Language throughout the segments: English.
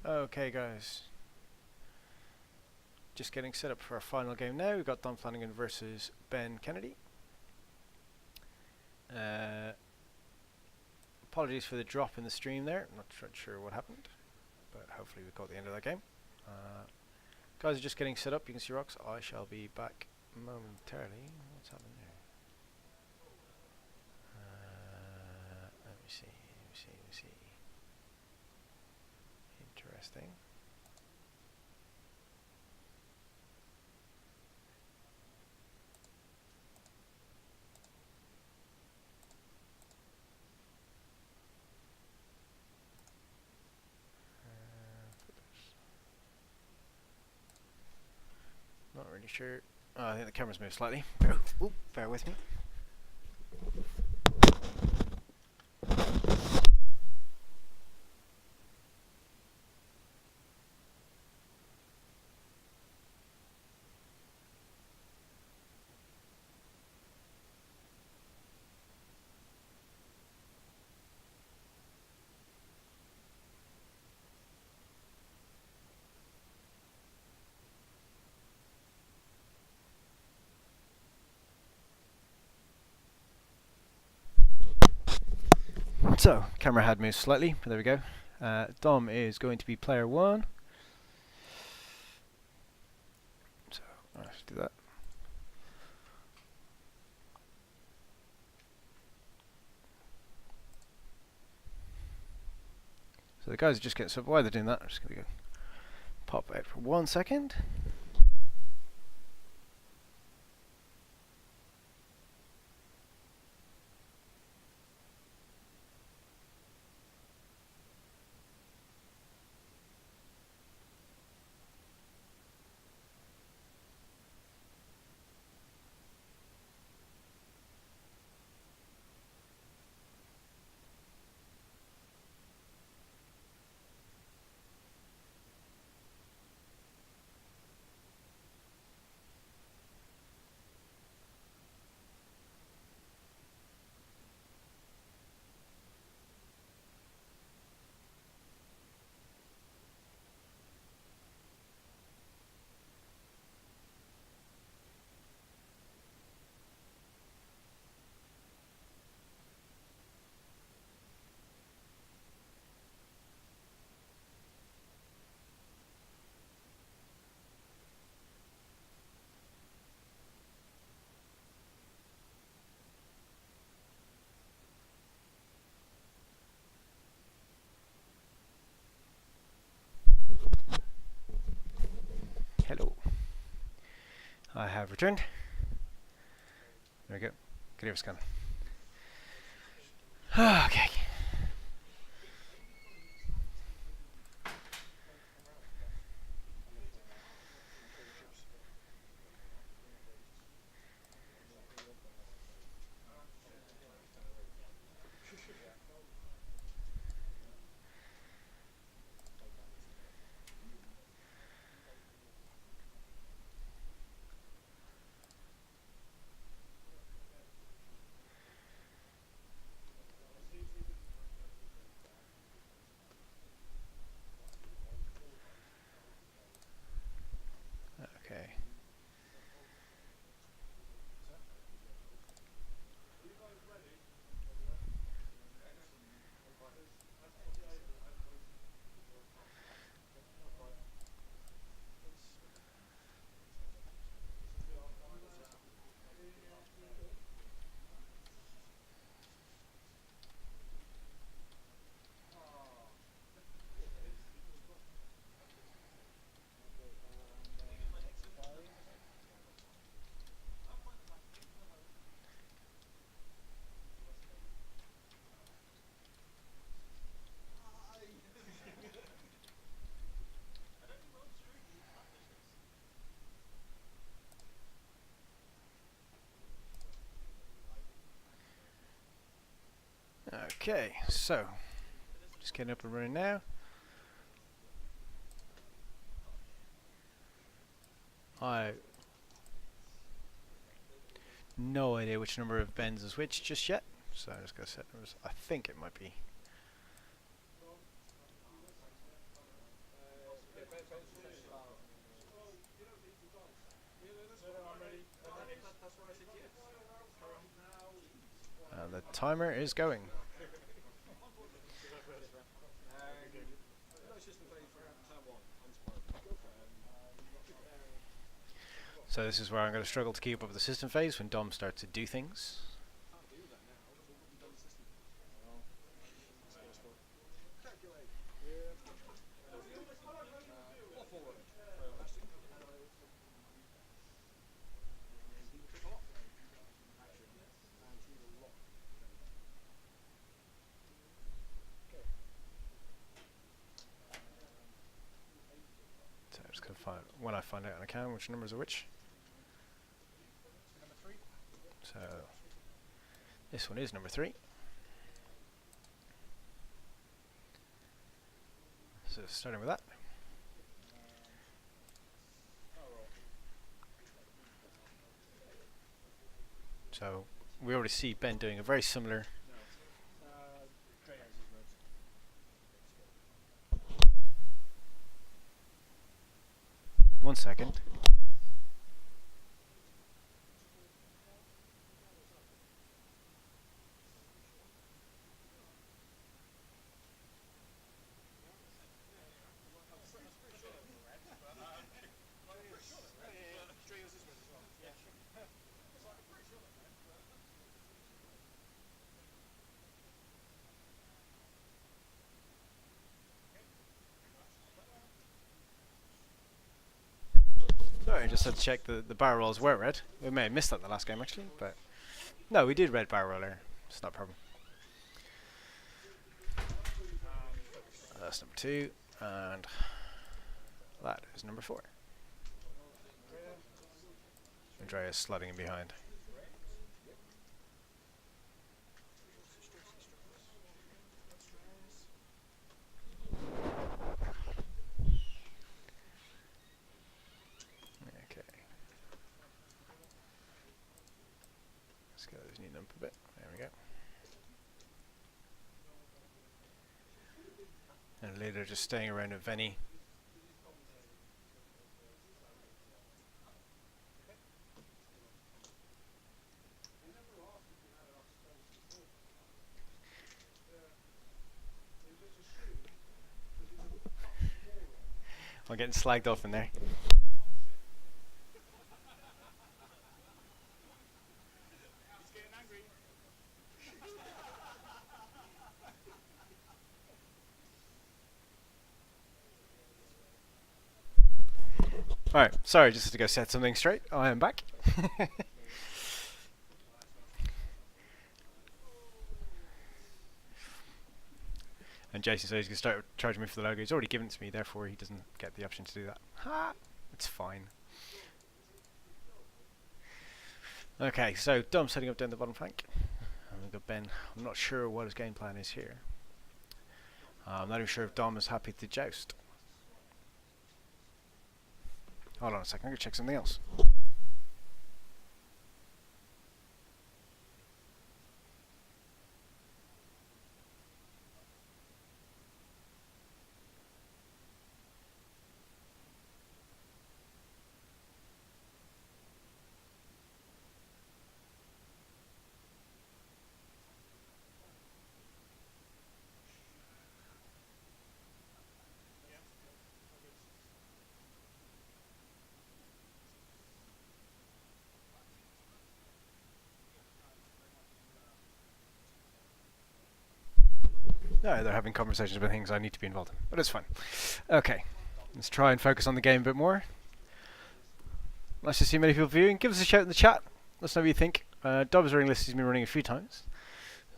Okay, guys. Just getting set up for our final game now. We've got Don Flanagan versus Ben Kennedy. Apologies for the drop in the stream there. I'm not sure what happened, but hopefully we caught the end of that game. Guys are just getting set up. You can see rocks. I shall be back momentarily. What's happening there? Let me see. Interesting. Not really sure. I think the camera's moved slightly. Bear with me. So, camera had moved slightly, but there we go. Dom is going to be player one. So, let's do that. So the guys are just getting set up. While they're doing that, I'm just going to go pop out for 1 second. Hello. I have returned. There we go. Clear scan. Okay. Okay. Okay, so just getting up and running now. I no idea which number of bends is which just yet, so I'm just going to set numbers. I think it might be The timer is going. So this is where I'm going to struggle to keep up with the system phase when Dom starts to do things. So I'm just going to find, when I find out on a can, which numbers are which. So this one is number 3. So starting with that. So we already see Ben doing a very similar. One second. Sorry, I just had to check the barrel rolls were red. We may have missed that in the last game actually, but no, we did red barrel roll earlier. It's not a problem. That's number 2, and that is number 4. Andrea's sliding in behind. Okay. Let's get those neaten up a bit. There we go. And later just staying around at Venny. I'm getting slagged off in there. Alright, sorry, just to go set something straight. I am back. And Jason says he's going to start charging me for the logo. He's already given it to me, therefore he doesn't get the option to do that. Ha! It's fine. Okay, so Dom setting up down the bottom flank. And we've got Ben. I'm not sure what his game plan is here. I'm not even sure if Dom is happy to joust. Hold on a second, I'm going to check something else. No, they're having conversations about things I need to be involved in, but it's fine. Okay, let's try and focus on the game a bit more. Nice to see many people viewing. Give us a shout in the chat. Let us know what you think. Dobbs Ring List has been running a few times.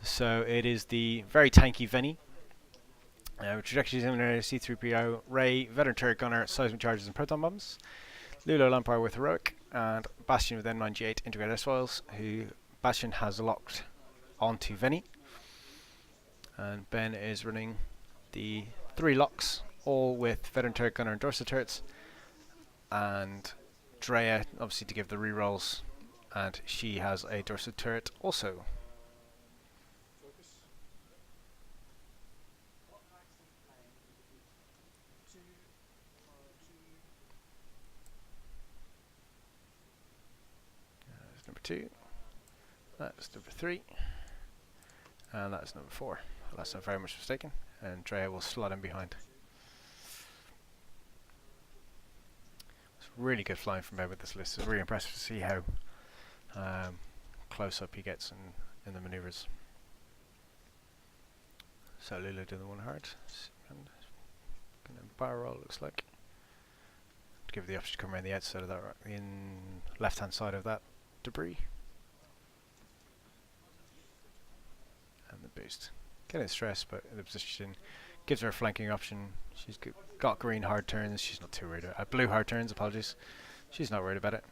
So it is the very tanky Venny. Trajectories in there, C3PO, Ray, Veteran Turret Gunner, Seismic Charges and Proton Bombs. Lulo Lampire with Heroic, and Bastion with N98 Integrated S-Files, who Bastion has locked onto Venny. And Ben is running the 3 locks, all with Veteran Turret Gunner and Dorsa turrets. And Drea, obviously to give the rerolls, and she has a Dorsa turret also. 2. That's number 3. And that's number 4. Unless I'm very much mistaken. And Drea will slot in behind. It's really good flying from Ben with this list. It's really impressive to see how close up he gets in the maneuvers. So Lulu doing the 1 hard. And gonna barrel roll, looks like. To give her the option to come around the outside of that, in left hand side of that debris. And the boost. Getting stressed, but in the position gives her a flanking option. She's got green hard turns. She's not too worried about it. Blue hard turns, apologies. She's not worried about it.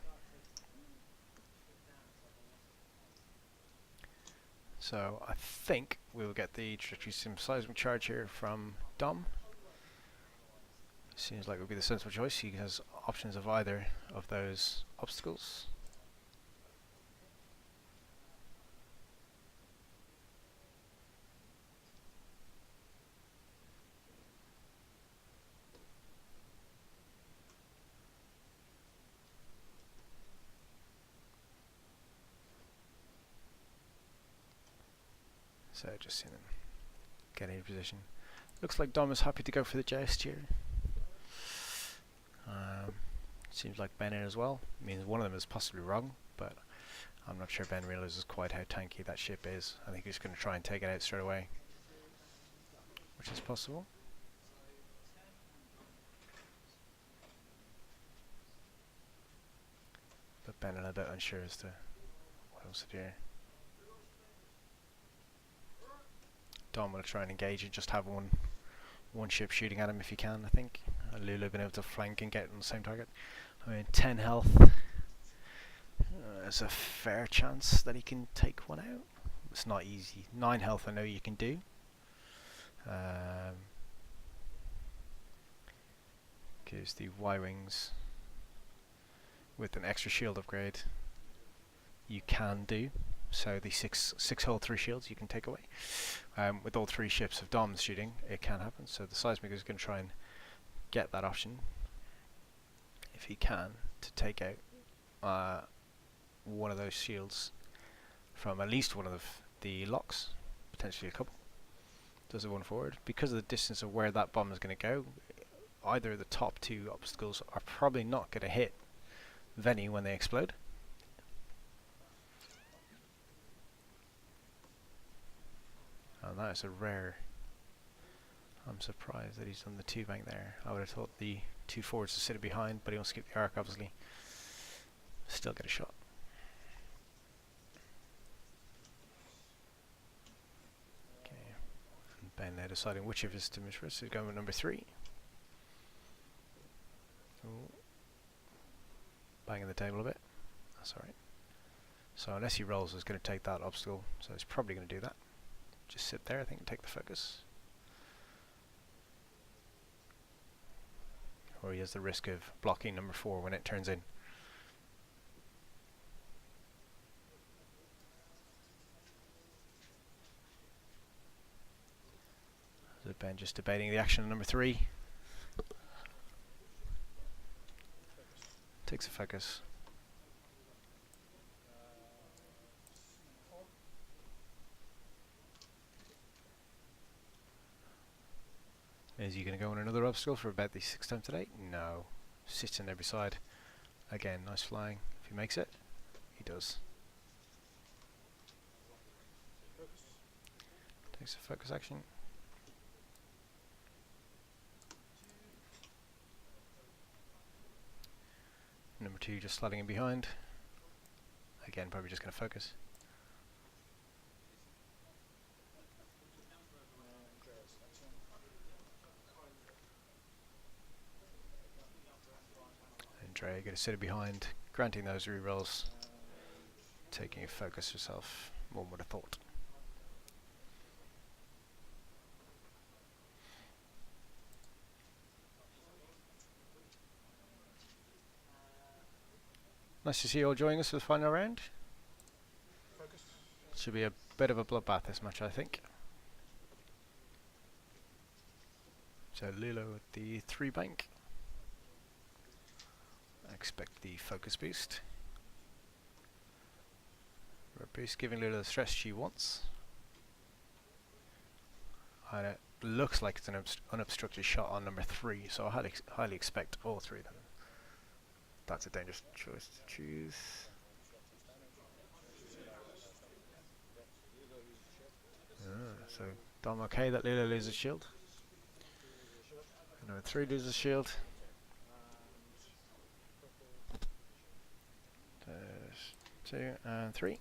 So I think we will get the trajectory sim seismic charge here from Dom. Seems like it would be the sensible choice. He has options of either of those obstacles. So just seeing him get in position. Looks like Dom is happy to go for the joust here. Seems like Ben in as well. Means one of them is possibly wrong, but I'm not sure Ben realizes quite how tanky that ship is. I think he's going to try and take it out straight away, which is possible. But Ben a little bit unsure as to what else to do. Dom will try and engage and just have one ship shooting at him if he can, I think. Lulu been able to flank and get on the same target. I mean, 10 health. There's a fair chance that he can take one out. It's not easy. 9 health I know you can do. Gives the Y-Wings with an extra shield upgrade you can do. So the 6 hull 3 shields you can take away. With all 3 ships of Dom's shooting, it can happen. So the seismic is going to try and get that option, if he can, to take out one of those shields from at least one of the locks, potentially a couple. Does it one forward. Because of the distance of where that bomb is going to go, either of the top 2 obstacles are probably not going to hit Veni when they explode. And that is a rare. I'm surprised that he's done the 2 bank there. I would have thought the 2 forwards to sit behind, but he won't skip the arc, obviously. Still get a shot. Okay. And Ben now deciding which of his to miss first. He's going with number 3. Ooh. Banging the table a bit. That's alright. So unless he rolls, he's going to take that obstacle. So he's probably going to do that. Just sit there, I think, and take the focus. Or he has the risk of blocking number 4 when it turns in. So Ben just debating the action on number 3. Takes a focus. Is he going to go on another obstacle for about the 6th time today? No. Sits in every side. Again, nice flying. If he makes it, he does. Takes a focus action. Number 2 just sliding in behind. Again, probably just going to focus. Drea going to sit it behind, granting those rerolls, taking a focus herself, one would have thought. Nice to see you all joining us for the final round. Should be a bit of a bloodbath this match, I think. So Lilo at the 3 bank. I expect the focus boost. Boost, giving Lula the stress she wants. And it looks like it's an unobstructed shot on number 3, so I highly expect all 3 of them. That's a dangerous choice to choose. So Dom okay that Lula loses shield. Number 3 loses shield. There's 2 and 3.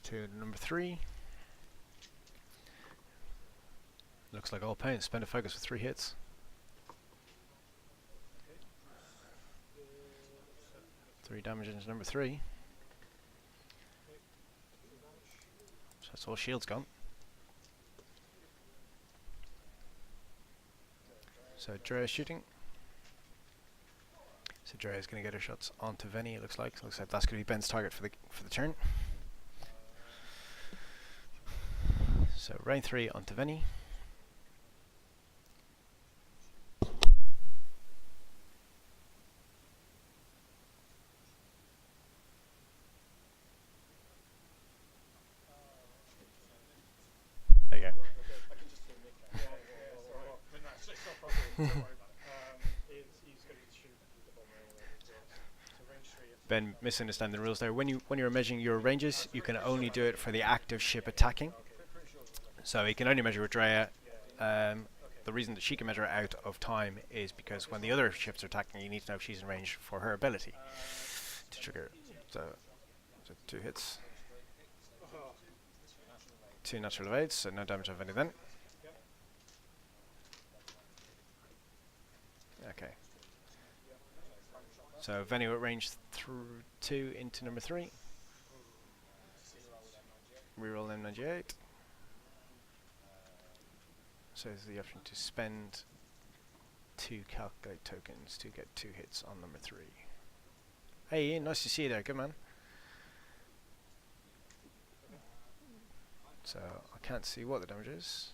To number 3. Looks like all pain. Spend a focus for 3 hits. Three damage into number 3. So that's all shields gone. So Drea shooting. So Drea is going to get her shots onto Veni. It looks like. So looks like that's going to be Ben's target for the turn. So rain 3 onto Veni. There you go. Ben misunderstanding the rules there. When you're measuring your ranges, you can only do it for the active ship attacking. So he can only measure with Drea. The reason that she can measure out of time is because when the other ships are attacking, you need to know if she's in range for her ability to trigger. So 2 hits. 2 natural evades, so no damage of any then. Okay. So Veni at range through 2 into number 3. Reroll M98. So there's the option to spend 2 calculate tokens to get 2 hits on number 3. Hey Ian, nice to see you there, good man. So I can't see what the damage is.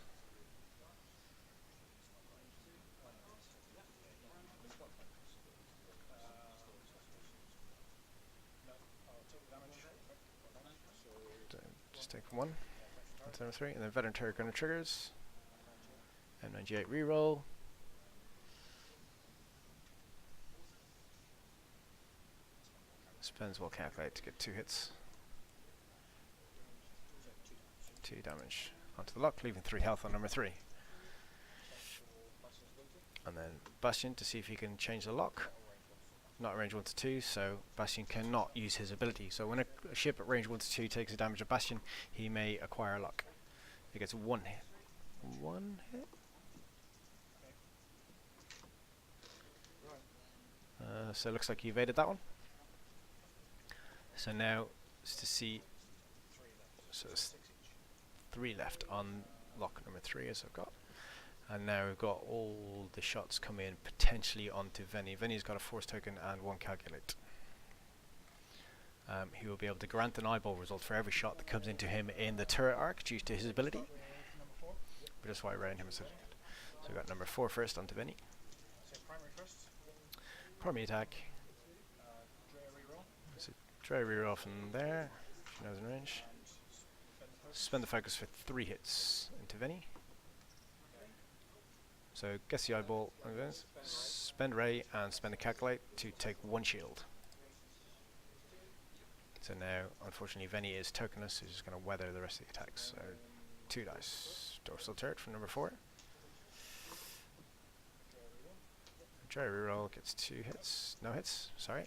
Just take 1 onto number 3, and then Veteran Turret Gunner triggers. M98 reroll. Spends will calculate to get 2 hits. 2 damage onto the lock, leaving 3 health on number 3. And then Bastion to see if he can change the lock. Not range 1 to 2, so Bastion cannot use his ability. So when a ship at range 1 to 2 takes a damage of Bastion, he may acquire a lock. He gets 1 hit. 1 hit? So it looks like he evaded that one. So now it's to see. So it's 3 left on lock number 3 as I've got. And now we've got all the shots come in potentially onto Veni. Veni's got a force token and 1 calculate. He will be able to grant an eyeball result for every shot that comes into him in the turret arc due to his ability. But that's why I ran him. So we've got number 4 first onto Veni. Primary attack. So Drea reroll from there. She knows in range. Spend the focus for 3 hits into Veni. So guess the eyeball. Spend Ray and spend the calculate to take 1 shield. So now, unfortunately, Veni is tokenless, so he's just going to weather the rest of the attacks. So 2 dice. Dorsal turret from number 4. Drea reroll gets 2 hits. No hits, sorry.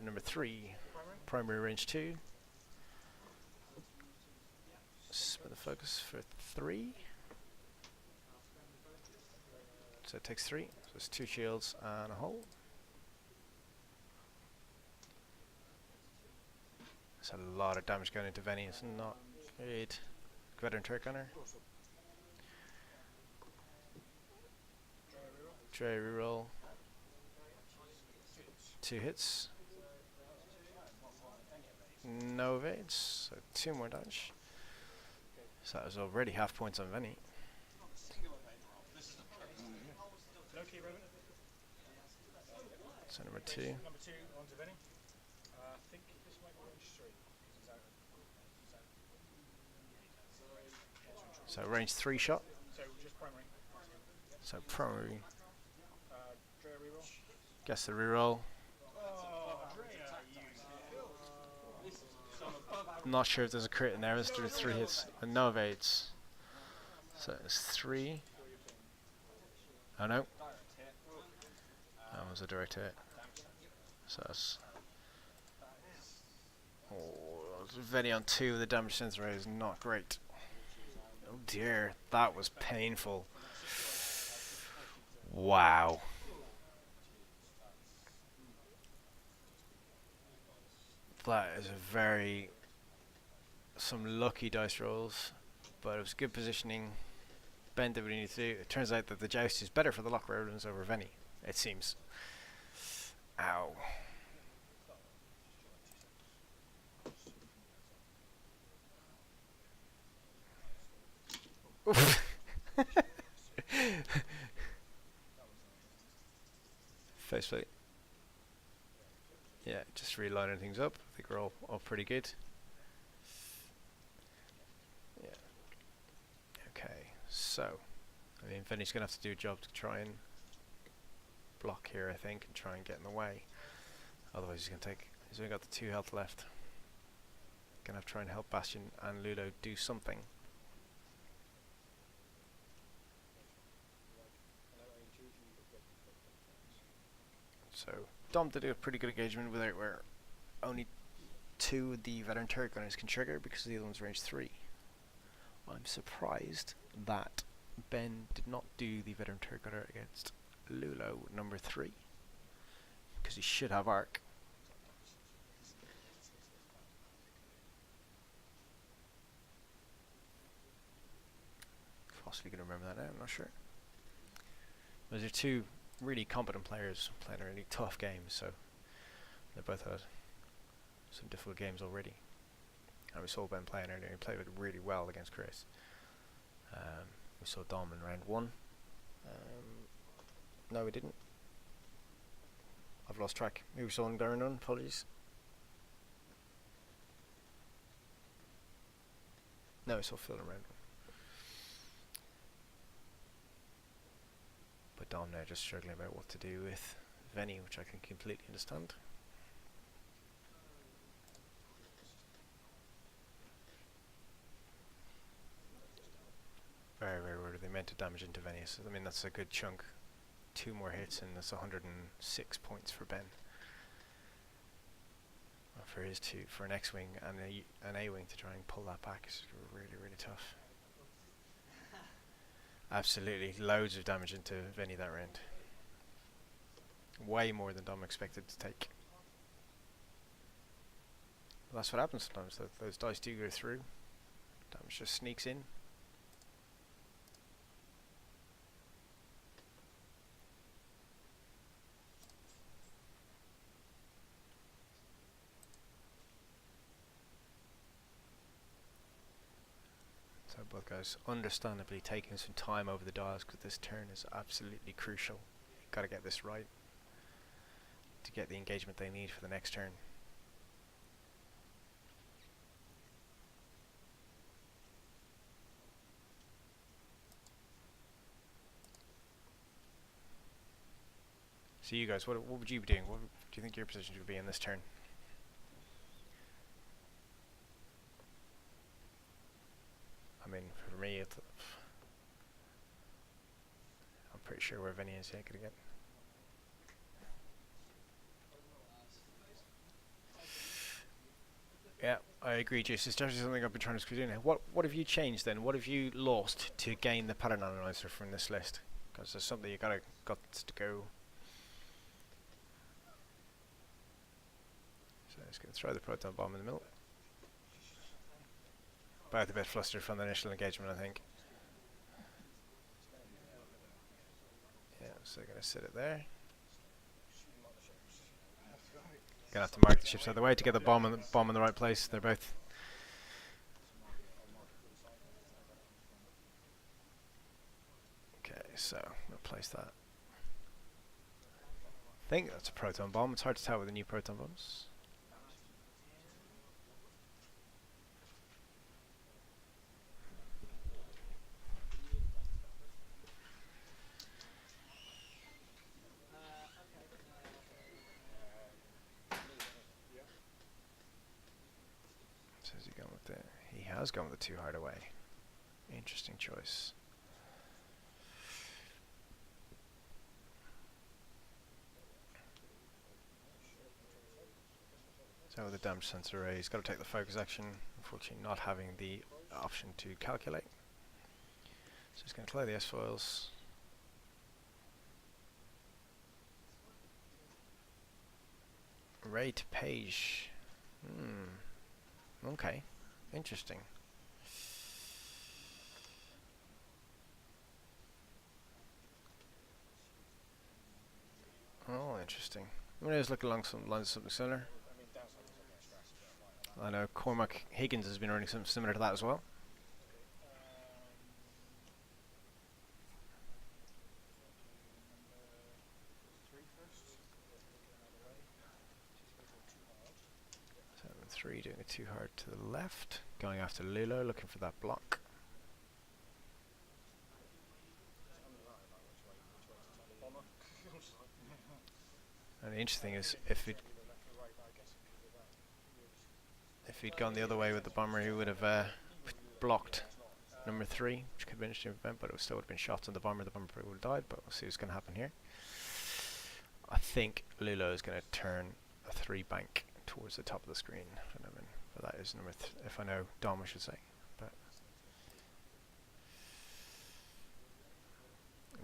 Number 3, primary range 2. Spend the focus for 3. So it takes 3. So it's 2 shields and a hole. There's a lot of damage going into Veni. It's not good. Veteran Turret Gunner. Drea reroll. 2 hits. no evades, so 2 more damage. So that was already half points on Veni. So number 2. Number 2 onto Vinny. I think this might be range 3. So range 3 shot. So just primary. So primary. Drea reroll. Guess the reroll. Not sure if there's a crit in there. Let's do 3 hits and no evades. So it's 3. Oh no. That was a direct hit. So that's. Oh, Veni on 2. The damage sensor rate is not great. Oh dear, that was painful. Wow. That is some lucky dice rolls, but it was good positioning. Ben did what he needed to do. It turns out that the joust is better for the Lock Rodents over Veni, it seems. Ow. Faceplate. Yeah, just relining things up. I think we're all pretty good. Yeah. Okay, so I mean, Veni's gonna have to do a job to try and block here, I think, and try and get in the way. Otherwise, he's only got the 2 health left. Gonna have to try and help Bastion and Ludo do something. So Dom did a pretty good engagement with it, where only 2 of the veteran turret gunners can trigger because the other one's range 3. I'm surprised that Ben did not do the veteran turret gunner against Lulo number 3, because he should have arc. Possibly going to remember that now, I'm not sure. Those are 2 really competent players playing really tough games, so they both had some difficult games already. And we saw Ben playing earlier, he played it really well against Chris. We saw Dom in round 1. No, we didn't. I've lost track. Maybe we saw him going on, apologies. No, we saw Phil in round 1. But Dom now just struggling about what to do with Veni, which I can completely understand. Very, very rarely they meant to damage into Veni. So, I mean, that's a good chunk. 2 more hits, and that's 106 points for Ben. Well, for his 2, for an X-wing and an A-wing to try and pull that back is really, really tough. Absolutely, loads of damage into Veni that round. Way more than Dom expected to take. Well, that's what happens sometimes, those dice do go through. Damage just sneaks in. So both guys understandably taking some time over the dials, because this turn is absolutely crucial. You've got to get this right to get the engagement they need for the next turn. So you guys, what would you be doing? What do you think your position would be in this turn? I mean, for me, I'm pretty sure where Veni is gonna get. Yeah, I agree, Jason. It's actually something I've been trying to squeeze in. What have you changed then? What have you lost to gain the pattern analyzer from this list? Because there's something you got to go. So I'm just going to throw the proton bomb in the middle. Both a bit flustered from the initial engagement, I think. Yeah, so I'm going to sit it there. Gonna have to mark the ships out of the way to get the bomb in the right place. They're both. Okay, so we'll place that. I think that's a proton bomb. It's hard to tell with the new proton bombs. So is he going with the? He has gone with the 2 hard away. Interesting choice. So with the damage sensor array, he's got to take the focus action. Unfortunately, not having the option to calculate. So he's going to clear the S-foils. Ray to Page. Okay. Interesting. Oh, interesting. I'm going to look along some lines of something similar. I know Cormac Higgins has been running something similar to that as well. So 3 doing a 2 hard to the left, going after Lulo, looking for that block. And the interesting is if he'd gone the other way with the bomber, he would have blocked number 3, which could have been an interesting event, but it still would have been shots on the bomber. The bomber probably would have died, but we'll see what's going to happen here. I think Lulo is going to turn a 3 bank towards the top of the screen. But that is number if I know Dom, I should say. But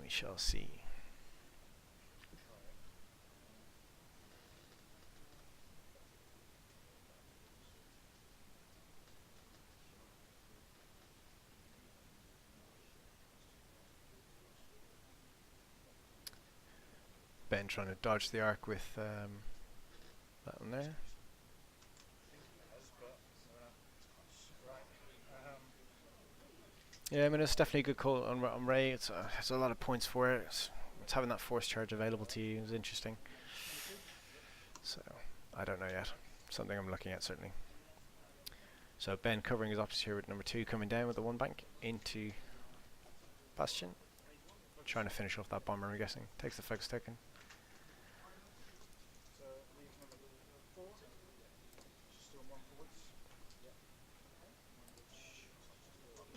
we shall see. Ben trying to dodge the arc with that one there. Yeah, I mean it's definitely a good call on Ray. It's a lot of points for it. It's having that force charge available to you is interesting. So I don't know yet. Something I'm looking at certainly. So Ben covering his options here with number 2 coming down with the 1 bank into Bastion. Trying to finish off that bomber, I'm guessing. Takes the focus token.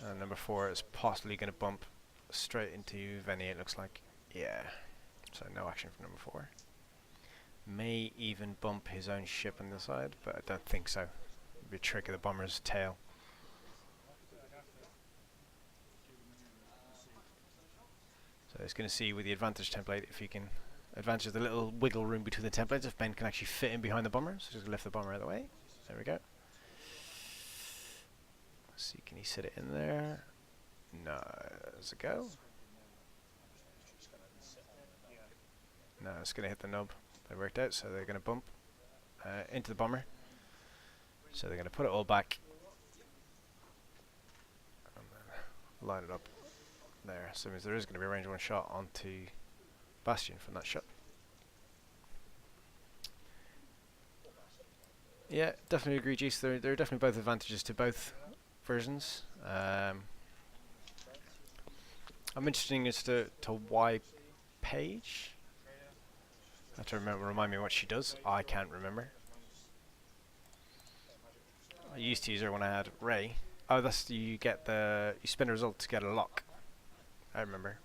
And number 4 is possibly going to bump straight into Veni, it looks like. Yeah. So no action from number 4. May even bump his own ship on the side, but I don't think so. It'd be a trick of the bomber's tail. So he's going to see with the advantage template if he can advantage the little wiggle room between the templates, if Ben can actually fit in behind the bomber. So just lift the bomber out of the way. There we go. Let's see, can he sit it in there? No, does it go? No, it's going to hit the nub. They worked out, so they're going to bump into the bomber. So they're going to put it all back and then line it up there. So it means there is going to be a range 1 shot onto Bastion from that shot. Yeah, definitely agree, Geese. There are definitely both advantages to both versions. I'm interested as to why Paige. I have to remind me what she does. I can't remember. I used to use her when I had Ray. Oh, that's you spin a result to get a lock. I remember.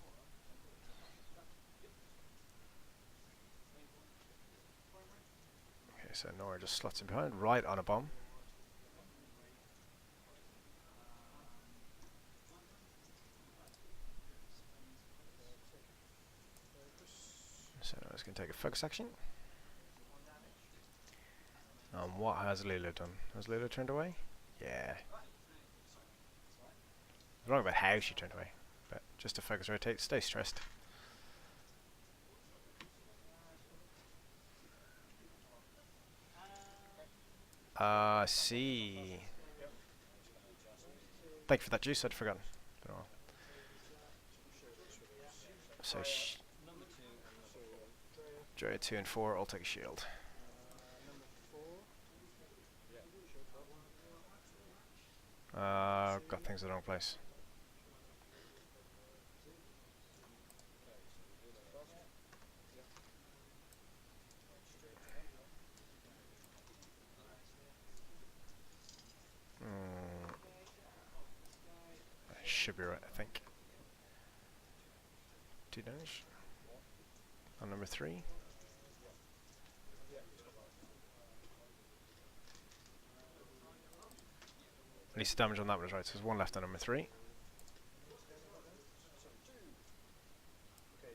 Okay, so Nora just slots in behind, right on a bomb. So I was going to take a focus action. What has Lulu done? Has Lulu turned away? Yeah. I'm wrong about how she turned away, but just to focus rotate, stay stressed. See. Thank you for that juice, I'd forgotten. Been a while. So, Drea 2 and 4, I'll take a shield. Got things in the wrong place. Should be right, I think. 2 damage. On number 3. At least the damage on that one is right, so there's 1 left on number 3. Okay,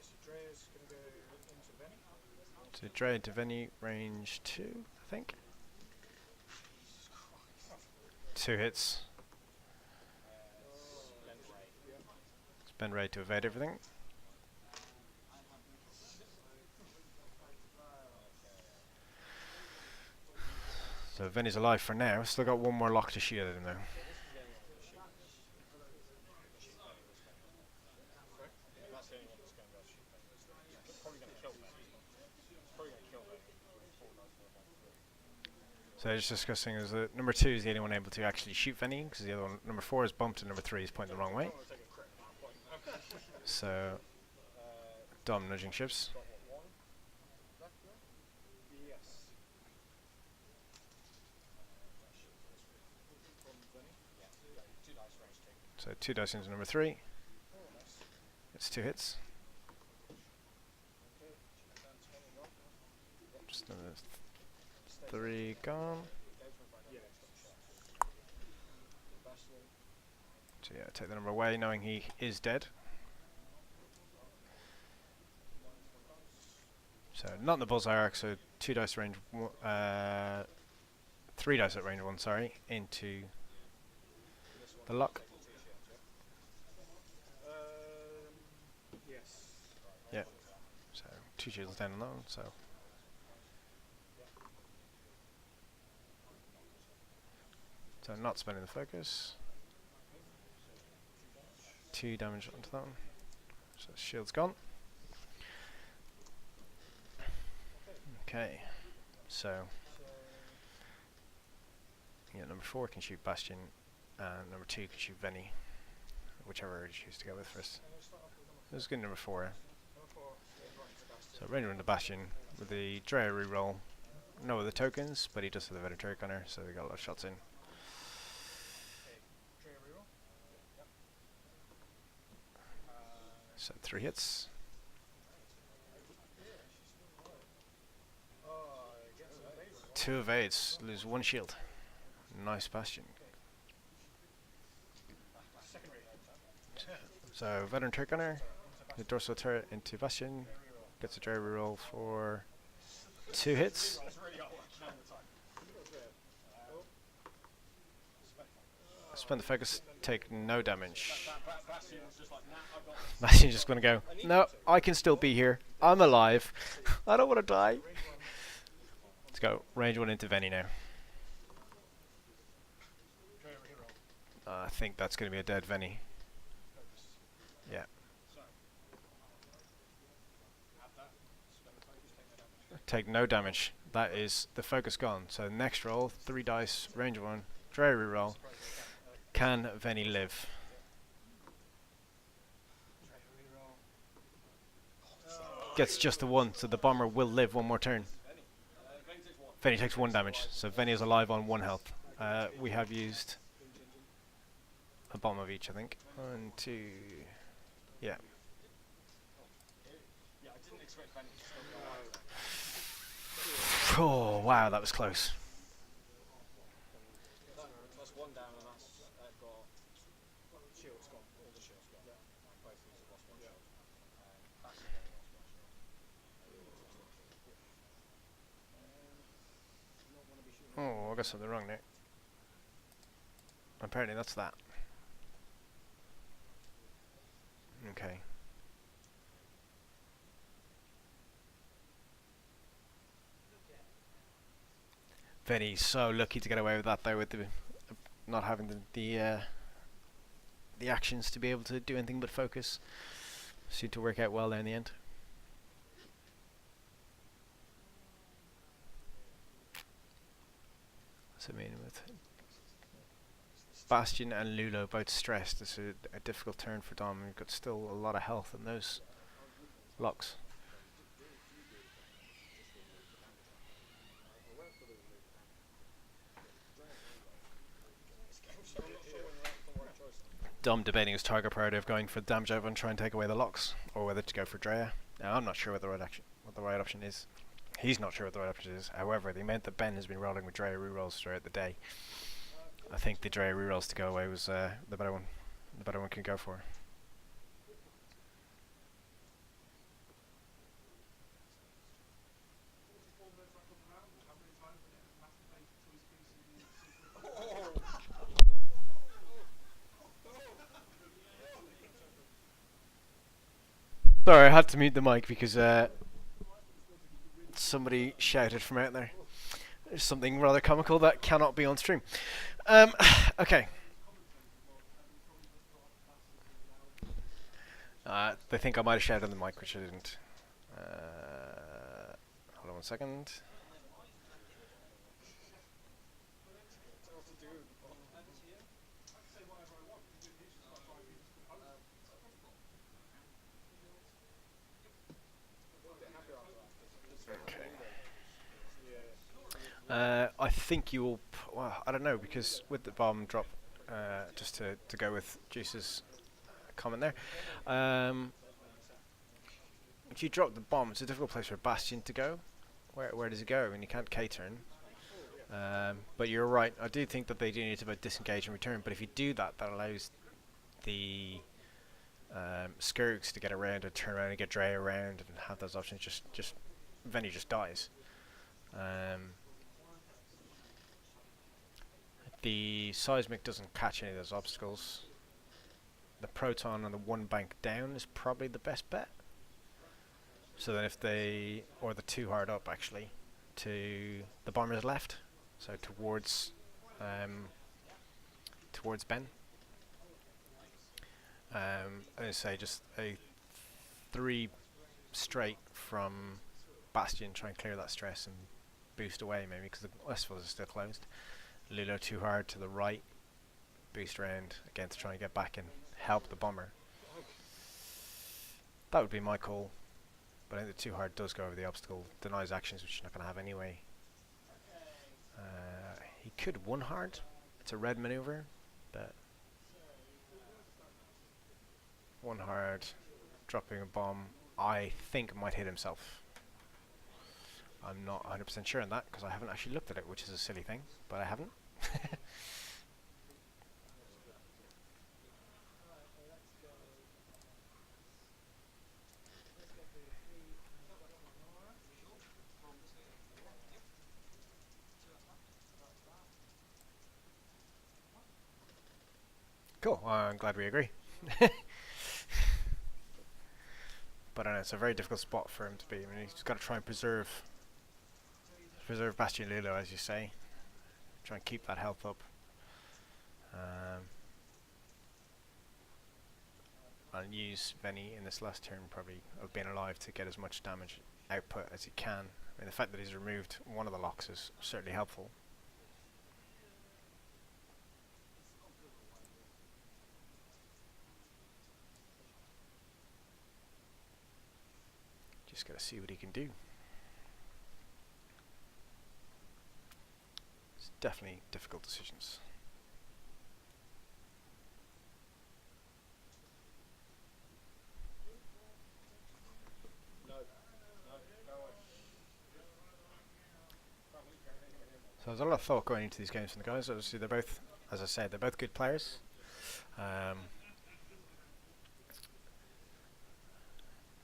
so Drea's going to go into Benny. So Drea into Veni, range 2, I think. 2 hits. Spend ready to evade everything. So Veni's alive for now. Still got 1 more lock to shield him though. That's the only one that's going to go shoot Benny. It's probably going to kill Benny. It's probably going to kill Benny with 4 dice for a 1-3. So just discussing is that number 2 is the only one able to actually shoot Veni, because the other one, number 4 is bumped and number 3 is pointing the wrong way. So Dom nudging ships. Yes. So 2 dice into number 3. It's 2 hits. Just another 3 gone. So yeah, take the number away, knowing he is dead. So not in the bullseye arc, so 2 dice range, 3 dice at range 1, sorry, into the lock. Yes. Yeah. So 2 shields down on that one, so. So not spending the focus. 2 damage onto that one. So shield's gone. Okay. So yeah, number 4 can shoot Bastion, and number 2 can shoot Veni. Whichever you choose to go with first. Let's get number 4. So Ranger into Bastion with the Drea reroll. No other tokens, but he does have the Veteran Gunner, so we got a lot of shots in. So 3 hits. Two evades, lose 1 shield. Nice Bastion. So Veteran Turret Gunner, the dorsal turret into Bastion, gets a Drea reroll for 2 hits. Spend the focus, take no damage. Bastion's just gonna go, no, I can still be here. I'm alive. I don't want to die. Let's go, range 1 into Veni now. I think that's going to be a dead Veni. Yeah. Take no damage. That is the focus gone. So next roll, 3 dice, range 1, Drea reroll. Can Veni live? Gets just the 1, so the bomber will live 1 more turn. Veni takes 1 damage, so Veni is alive on 1 health. We have used a bomb of each, I think. 1, 2, yeah. Oh wow, that was close. That's 1 down, and that's got shields gone. All the shields gone. Both of these have lost 1 shield. That's Oh, I got something wrong there. Apparently that's that. Okay. Vinny's so lucky to get away with that though, with the not having the actions to be able to do anything but focus. Seemed to work out well there in the end. So I mean, with Bastion and Lulo both stressed, it's a difficult turn for Dom. We've got still a lot of health in those locks. Dom debating his target priority of going for damage over and try and take away the locks, or whether to go for Drea. Now I'm not sure what the right option is. He's not sure what the right option is. However, the amount that Ben has been rolling with Drea rerolls throughout the day, I think the Drea rerolls to go away was the better one. The better one can go for. Sorry, I had to mute the mic because somebody shouted from out there. There's something rather comical that cannot be on stream. Okay. They think I might have shouted on the mic, which I didn't. Hold on 1 second. I think you will. Well, I don't know, because with the bomb drop, just to go with Juice's comment there, if you drop the bomb, it's a difficult place for Bastion to go. Where does it go? I mean, you can't K-turn. But you're right. I do think that they do need to both disengage and return. But if you do that, that allows the Skirgs to get around and turn around and get Dre around and have those options. Just Venny just dies. The Seismic doesn't catch any of those obstacles. The Proton on the one bank down is probably the best bet. So then if they, or the 2 hard up actually, to the Bomber's left, so towards Ben. I say just a 3 straight from Bastion, try and clear that stress and boost away maybe, because the Westfalls are still closed. Lulo 2 hard to the right, boost around again to try and get back and help the Bomber. That would be my call, but I think the 2 hard does go over the obstacle, denies actions which you're not going to have anyway. He could 1 hard, it's a red maneuver, but 1 hard, dropping a bomb, I think might hit himself. I'm not 100% sure on that because I haven't actually looked at it, which is a silly thing, but I haven't. Cool, I'm glad we agree. But I know it's a very difficult spot for him to be. I mean, he's got to try and preserve Bastion Lulo, as you say. Try and keep that health up. And use Venny in this last turn probably of being alive to get as much damage output as he can. I mean, the fact that he's removed one of the locks is certainly helpful. Just gotta see what he can do. It's definitely difficult decisions. So there's a lot of thought going into these games from the guys. Obviously they're both, as I said, they're both good players.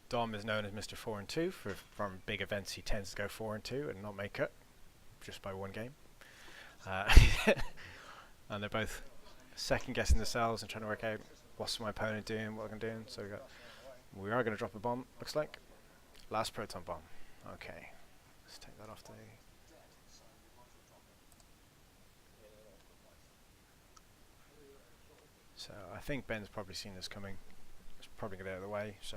Dom is known as Mr. 4 and 2. From big events he tends to go 4 and 2 and not make cut, just by 1 game. And they're both second guessing themselves and trying to work out what's my opponent doing, what I'm doing. So we are going to drop a bomb, looks like. Last Proton bomb. Okay, let's take that off the So I think Ben's probably seen this coming. It's probably get out of the way. So,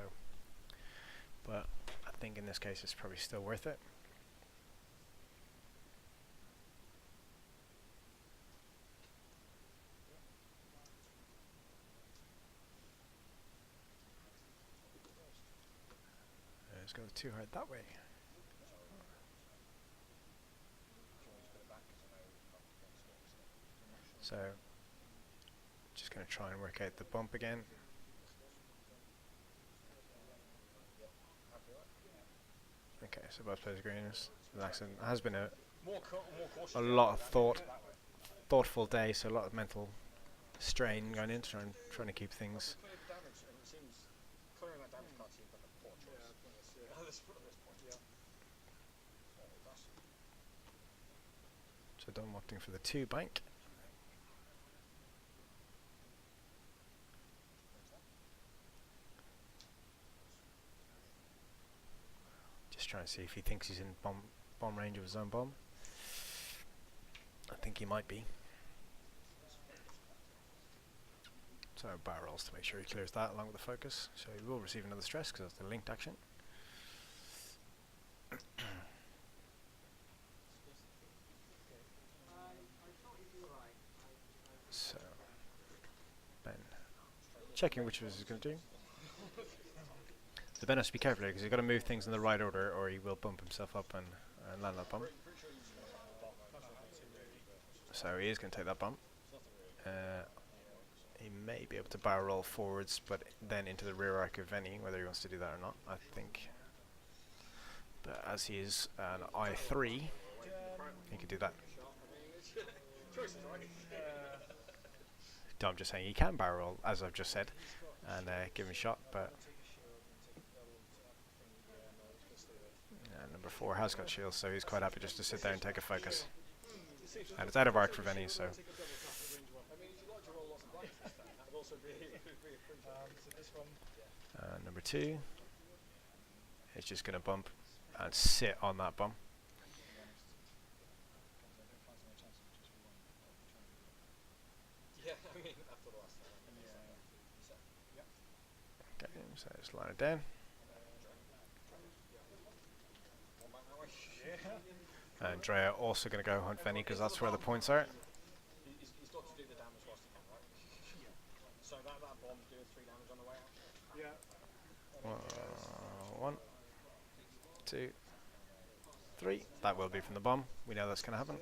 but I think in this case it's probably still worth it. Let's go too hard that way. So, just going to try and work out the bump again. Okay, so both players agree on this. It has been a lot of thoughtful day, so a lot of mental strain going into trying to keep things. So Dom opting for the 2 bank. Just trying to see if he thinks he's in bomb range of his own bomb. I think he might be. So barrel rolls to make sure he clears that along with the focus. So he will receive another stress because that's the linked action. So Ben checking which of us is going to do. So Ben has to be careful here because he's got to move things in the right order or he will bump himself up and land that bump. So he is going to take that bump. He may be able to barrel roll forwards, but then into the rear arc of Veni, whether he wants to do that or not, I think. But as he is an I3, he could do that. I'm just saying he can barrel roll, as I've just said, and give him a shot, but number 4 has got shields, so he's quite happy just to sit there and take a focus. And it's out of arc for Veni, so. Number 2 is just going to bump and sit on that bump. Okay, so just line it down. And Drea also going to go hunt Veni because that's where the points are. He's got to do the damage whilst he can, right? Yeah. So that bomb's doing 3 damage on the way out? Yeah. 1, 2, 3. That will be from the bomb. We know that's going to happen.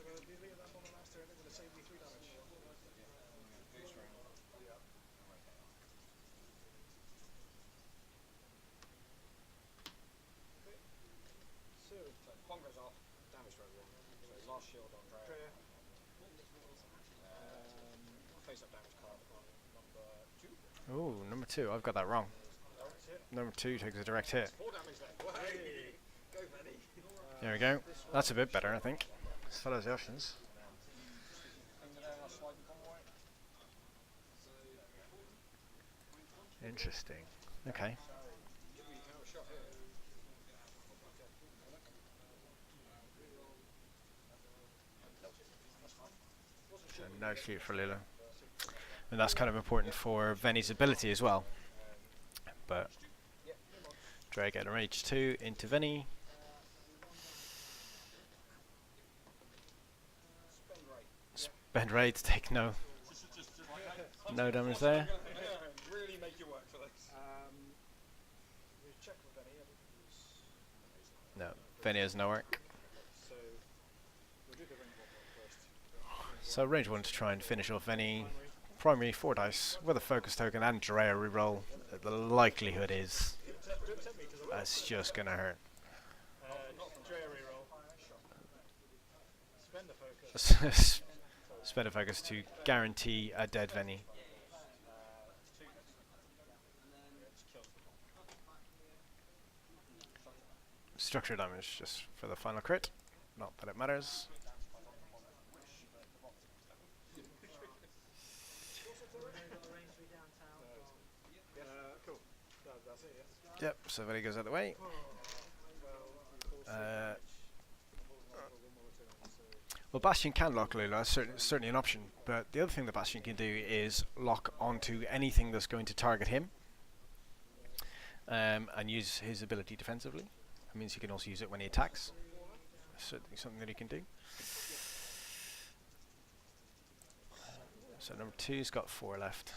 Bomb goes off, damage for everyone. So his last shield on Drea. Face up damage card on number 2. Ooh, number 2. I've got that wrong. Number 2 takes a direct hit. 4 damage then. Hey. Go, Veni. There we go. That's a bit better, I think. As far as the options. Interesting. Okay. So no shoot for Lila. And that's kind of important for Veni's ability as well. But Drea getting a rage 2 into Veni. Spend raid to take no damage there. Really make you work for this. We check with Veni. No, Veni has no arc. So we'll do the range 1 first. So range 1 to try and finish off Veni. Primary 4 dice with a focus token and Drea reroll. The likelihood is that's just gonna hurt. Not Drea reroll. Spend the focus. Spend a focus to guarantee a dead Veni. Structure damage just for the final crit. Not that it matters. Yep, so Veni goes out of the way. Well, Bastion can lock Lula, that's certainly an option, but the other thing that Bastion can do is lock onto anything that's going to target him, and use his ability defensively. That means he can also use it when he attacks. Certainly something that he can do. So number 2's got 4 left.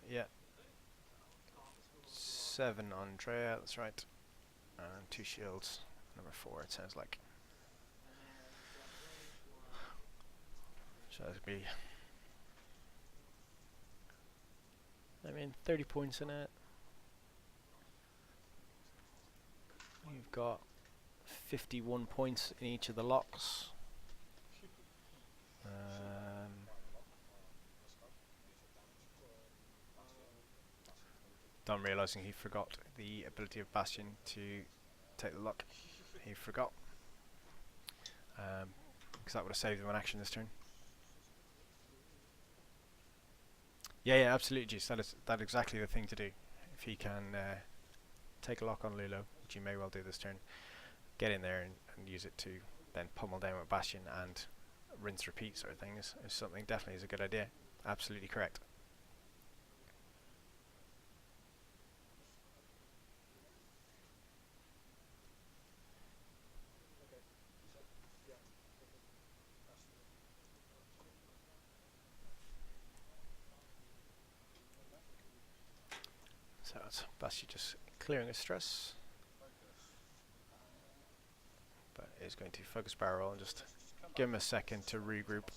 Yeah. 7 on Drea, that's right. And 2 shields. Number 4, it sounds like. So that would be, I mean, 30 points in it. You've got 51 points in each of the locks. Don realising he forgot the ability of Bastion to take the lock. He forgot. Because that would have saved him an action this turn. Yeah, absolutely, Juice. That's exactly the thing to do. If he can take a lock on Lulo, which he may well do this turn, get in there and use it to then pummel down with Bastion and rinse repeat sort of thing is something definitely is a good idea. Absolutely correct. So it's Bastion just clearing his stress, but is going to focus barrel and just give him a second to regroup.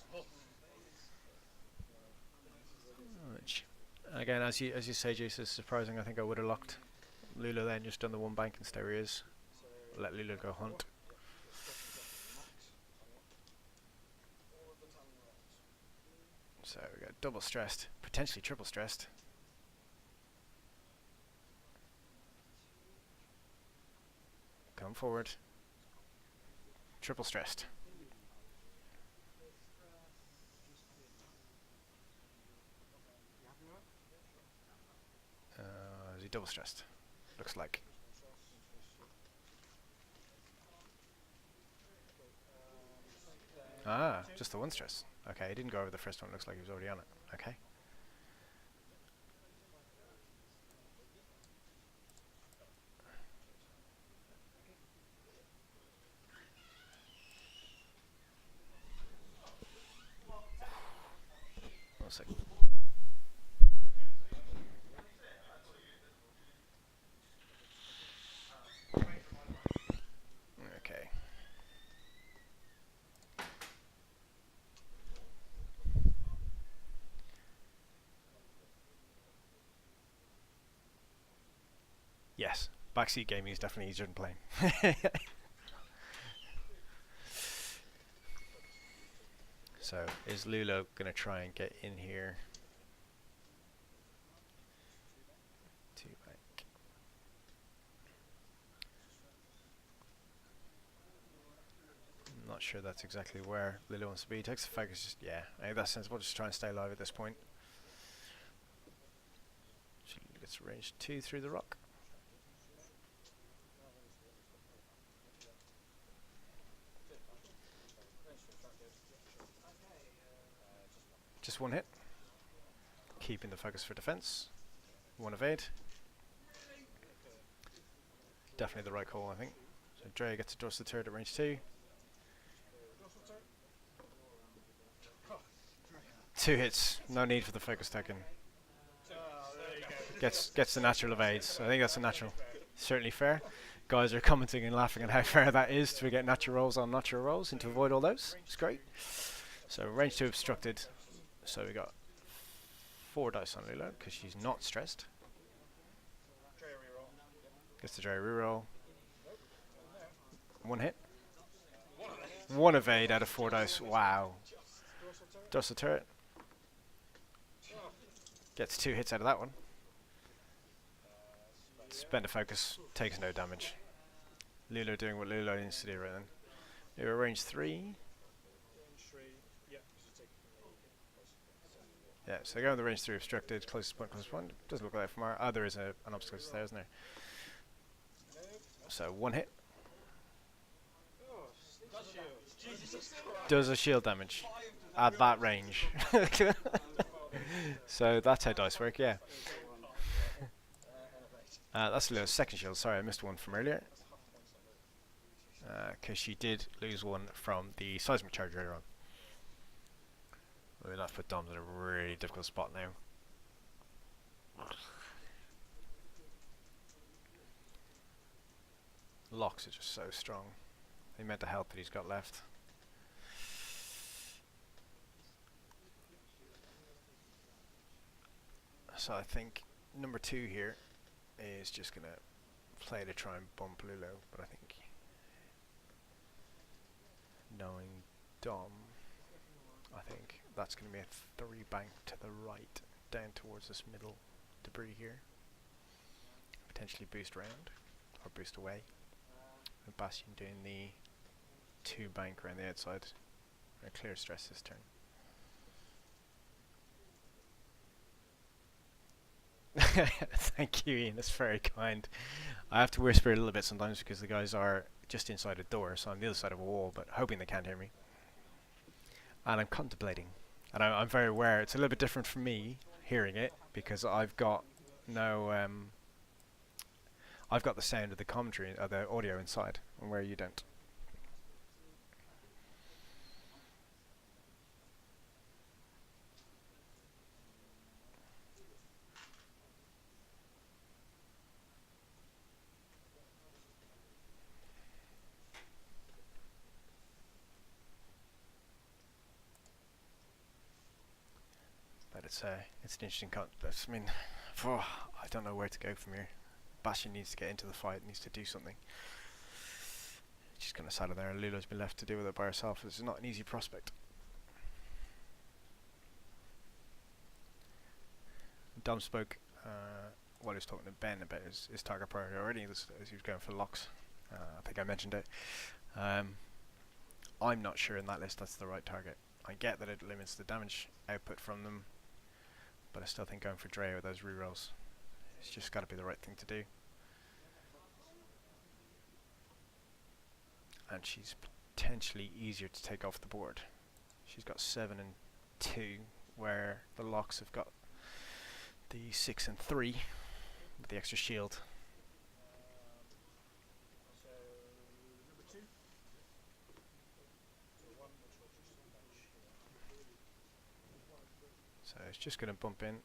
Which, again, as you say, Jace, is surprising. I think I would have locked Lula then, just done the 1 bank and stay where he is. Let Lula go hunt. So we got double stressed, potentially triple stressed. Come forward. Triple stressed. Is he double stressed? Looks like. Ah, just the 1 stress. Okay, he didn't go over the first one. Looks like he was already on it. Okay. One second. Okay. Yes, backseat gaming is definitely easier than playing. So, is Lulo going to try and get in here? 2 back. I'm not sure that's exactly where Lulo wants to be. He takes the focus, just, yeah, I think that's sensible, just try and stay alive at this point. She gets range 2 through the rock. Just 1 hit. Keeping the focus for defense. 1 evade. Definitely the right call, I think. So Dre gets to dodge the turret at range 2. 2 hits. No need for the focus token. Gets the natural evades. I think that's a natural. Certainly fair. Guys are commenting and laughing at how fair that is to get natural rolls on natural rolls and to avoid all those. It's great. So range 2 obstructed. So we got 4 dice on Lula because she's not stressed. Gets the Dre reroll. 1 hit. 1 evade out of 4 dice. Wow. Does the turret. Gets 2 hits out of that one. Spend a focus. Takes no damage. Lula doing what Lula needs to do right then. Lula range 3. Yeah, so go on the range 3 obstructed, closest point, doesn't look like that from our, there is an obstacle there, isn't there? So 1 hit. does a shield damage at that range. So that's how dice work, yeah. That's Leo's second shield. Sorry, I missed one from earlier. Because she did lose one from the seismic charge earlier on. We'll have to put Doms in a really difficult spot now. Locks are just so strong. The amount of health that he's got left. So I think number 2 here is just going to play to try and bump Lulo, but I think knowing Dom, I think that's going to be a 3 bank to the right, down towards this middle debris here. Potentially boost round, or boost away. And Bastion doing the 2 bank around the outside. And clear stress this turn. Thank you, Ian, that's very kind. I have to whisper a little bit sometimes because the guys are just inside a door, so I'm the other side of a wall, but hoping they can't hear me. And I'm contemplating. And I'm very aware it's a little bit different from me hearing it because I've got no I've got the sound of the commentary, the audio inside, and where you don't. But it's an interesting I mean, I don't know where to go from here. Bastion needs to get into the fight, needs to do something. She's kind of sat there, and Lula's been left to deal with it by herself. This is not an easy prospect. Dom spoke while he was talking to Ben about his target priority already as he was going for locks. I think I mentioned it. I'm not sure in that list that's the right target. I get that it limits the damage output from them, but I still think going for Drea with those rerolls, it's just got to be the right thing to do. And she's potentially easier to take off the board. She's got 7 and 2, where the locks have got the 6 and 3 with the extra shield. So number 2. So it's just going to bump in.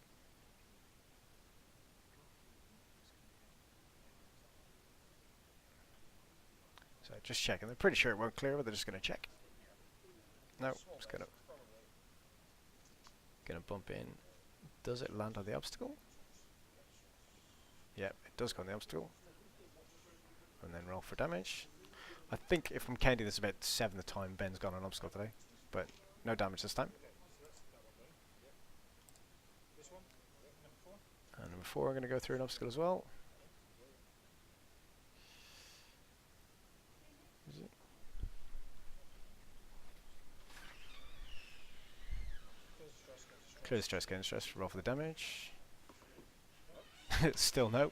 So just checking. They're pretty sure it won't clear, but they're just going to check. No, it's going to bump in. Does it land on the obstacle? Yeah, it does go on the obstacle. And then roll for damage. I think if I'm counting this about 7th time Ben's gone on obstacle today, but no damage this time. This one, number 4. And number 4, I'm going to go through an obstacle as well. Is it? Clear stress, gain stress, roll for the damage. Still no.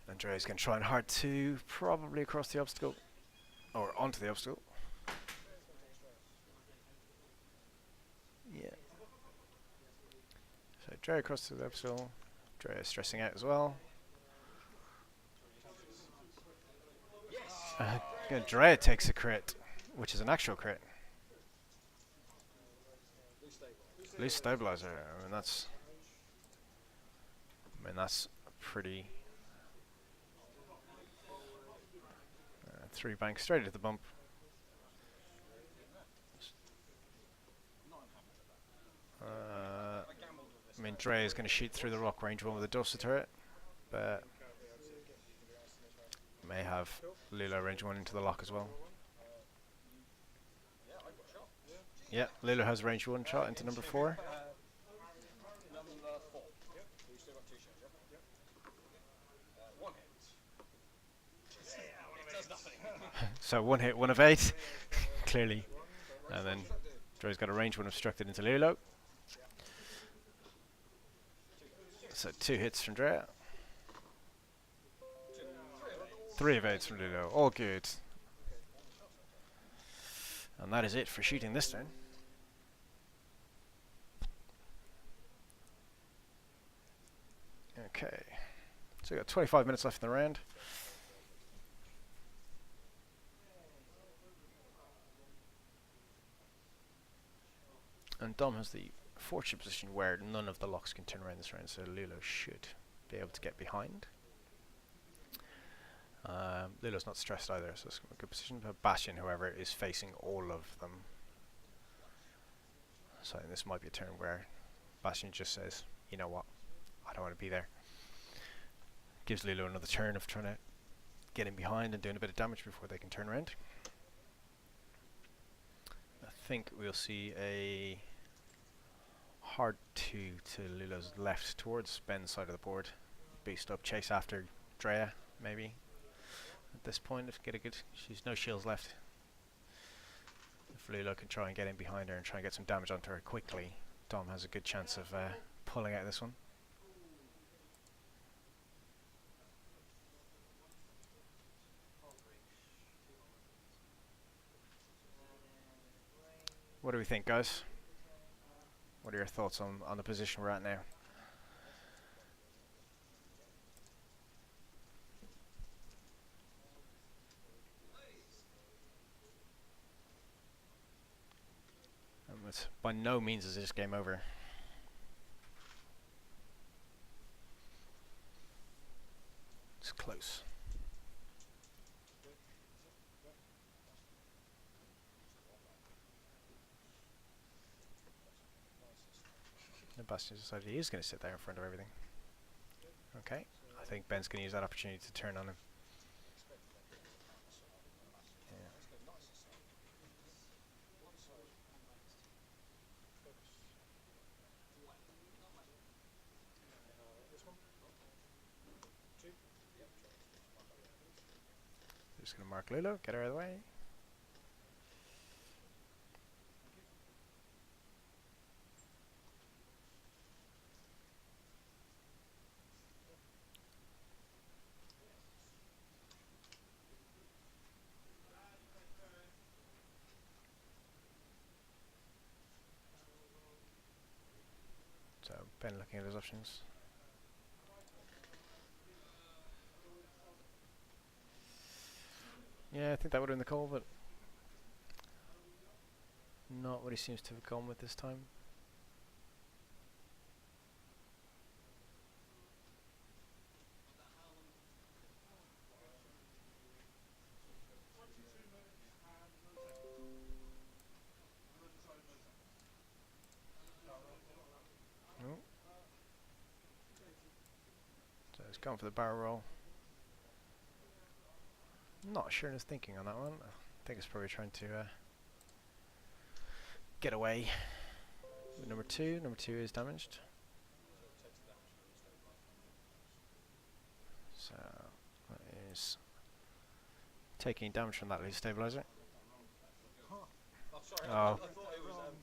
Andrea's going to try and hard to probably across the obstacle, or onto the obstacle. Yeah. So Drea across to the obstacle. Drea is stressing out as well. Drea takes a crit, which is an actual crit. Loose stabilizer. I mean that's pretty. 3 banks straight into the bump. I mean, Drea is going to shoot through the rock range one with a Dulcet turret, but may have Lula range 1 into the lock as well. Yeah, Lula has range 1 shot into number 4. Number 4. So you still got 2 shots, yeah? 1 hit. It does nothing. So 1 hit, 1 of 8, clearly. And then Dre's got a range 1 obstructed into Lilo. So 2 hits from Drea. 3 evades from Lulo. All good. And that is it for shooting this turn. Okay. So we got 25 minutes left in the round. And Dom has the fortunate position where none of the locks can turn around this round, so Lulo should be able to get behind. Lulo's not stressed either, so it's a good position. But Bastion, however, is facing all of them. So this might be a turn where Bastion just says, you know what, I don't want to be there. Gives Lulo another turn of trying to get in behind and doing a bit of damage before they can turn around. I think we'll see a hard 2 to Lulo's left towards Ben's side of the board. Beast up, chase after Drea, maybe. At this point, if get a good, she's no shields left. If Lulo can try and get in behind her and try and get some damage onto her quickly, Dom has a good chance of pulling out this one. What do we think, guys? What are your thoughts on the position we're at now? It's by no means is this game over. It's close. And Bastion decided he is going to sit there in front of everything. Okay, I think Ben's going to use that opportunity to turn on him. Just going to mark Lulo, get her out of the way. So Ben looking at his options. Yeah, I think that would have been the call, but not what he seems to have gone with this time. Oh. So he's gone for the barrel roll. Not sure in his thinking on that one. I think he's probably trying to get away with number 2. Number 2 is damaged. So that is taking damage from that lead stabilizer. Oh, sorry, Oh. I thought it was.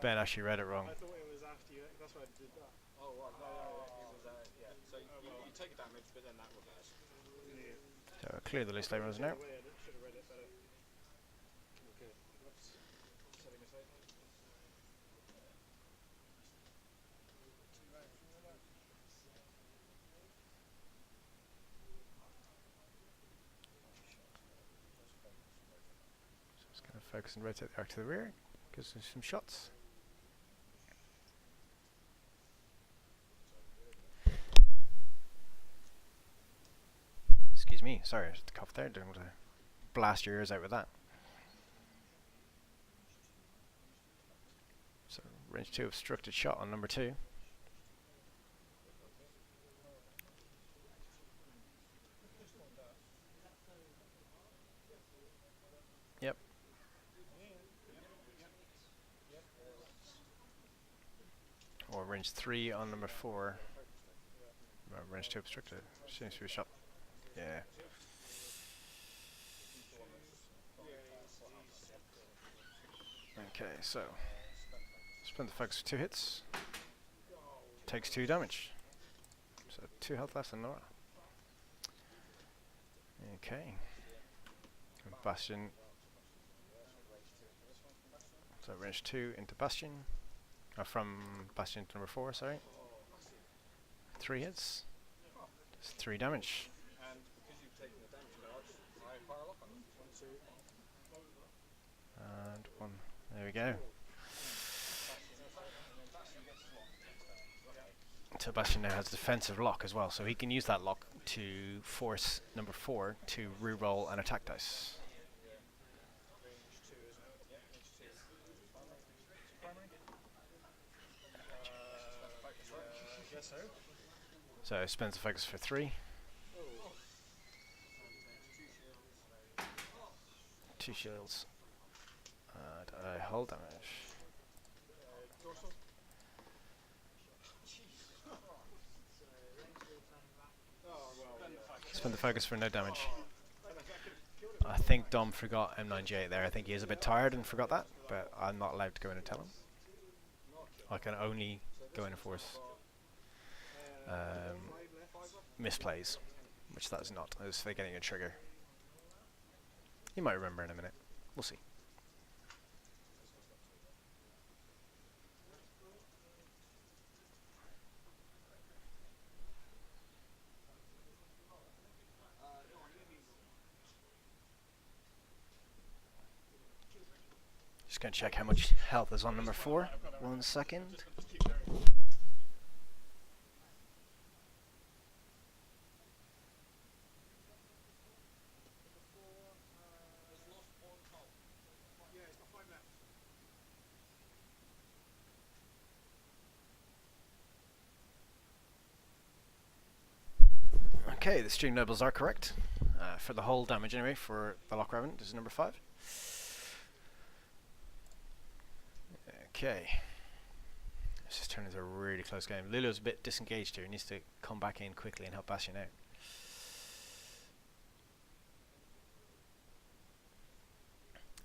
Ben actually read it wrong. I thought it was after you. That's why I did that. Oh, right, no, it was, yeah. So you take damage, but then that reverse. Yeah. So clear the lead stabilizer now. Should have read it better. Okay. Whoops. Setting aside. Just going to focus and rotate the arc to the rear. Gives us some shots. Excuse me, sorry, I just coughed there. Didn't want to blast your ears out with that. So range 2 obstructed shot on number 2. Yep. Or range 3 on number 4. Range 2 obstructed. Seems to be a shot. Yeah. Okay, so spend the focus for 2 hits. Takes 2 damage. So 2 health less than Nora. Okay. And Bastion. So range 2 into Bastion. From Bastion to number 4, sorry. 3 hits. Just 3 damage. And because you've taken the damage charge, I fire a lock on them. 1, 2. And 1. There we go. So Bastion now has defensive lock as well, so he can use that lock to force number 4 to reroll an attack dice. Range 2, isn't it? Yeah, range 2. Primary? I guess so. So spends the focus for 3. Oh. 2 shields. And I hold damage. Dorsal? Oh, well, yeah. Spend the focus for no damage. I think Dom forgot M98 there. I think he is a bit tired and forgot that, but I'm not allowed to go in and tell him. I can only go in and force misplays, which that is not, as they're getting a trigger. You might remember in a minute. We'll see. Just gonna check how much health is on number 4. 1 second. Okay, the stream levels are correct. For the whole damage anyway, for the Loch Revenant, this is number 5. Okay. This just turned into a really close game. Lulu's a bit disengaged here. He needs to come back in quickly and help Bastion out.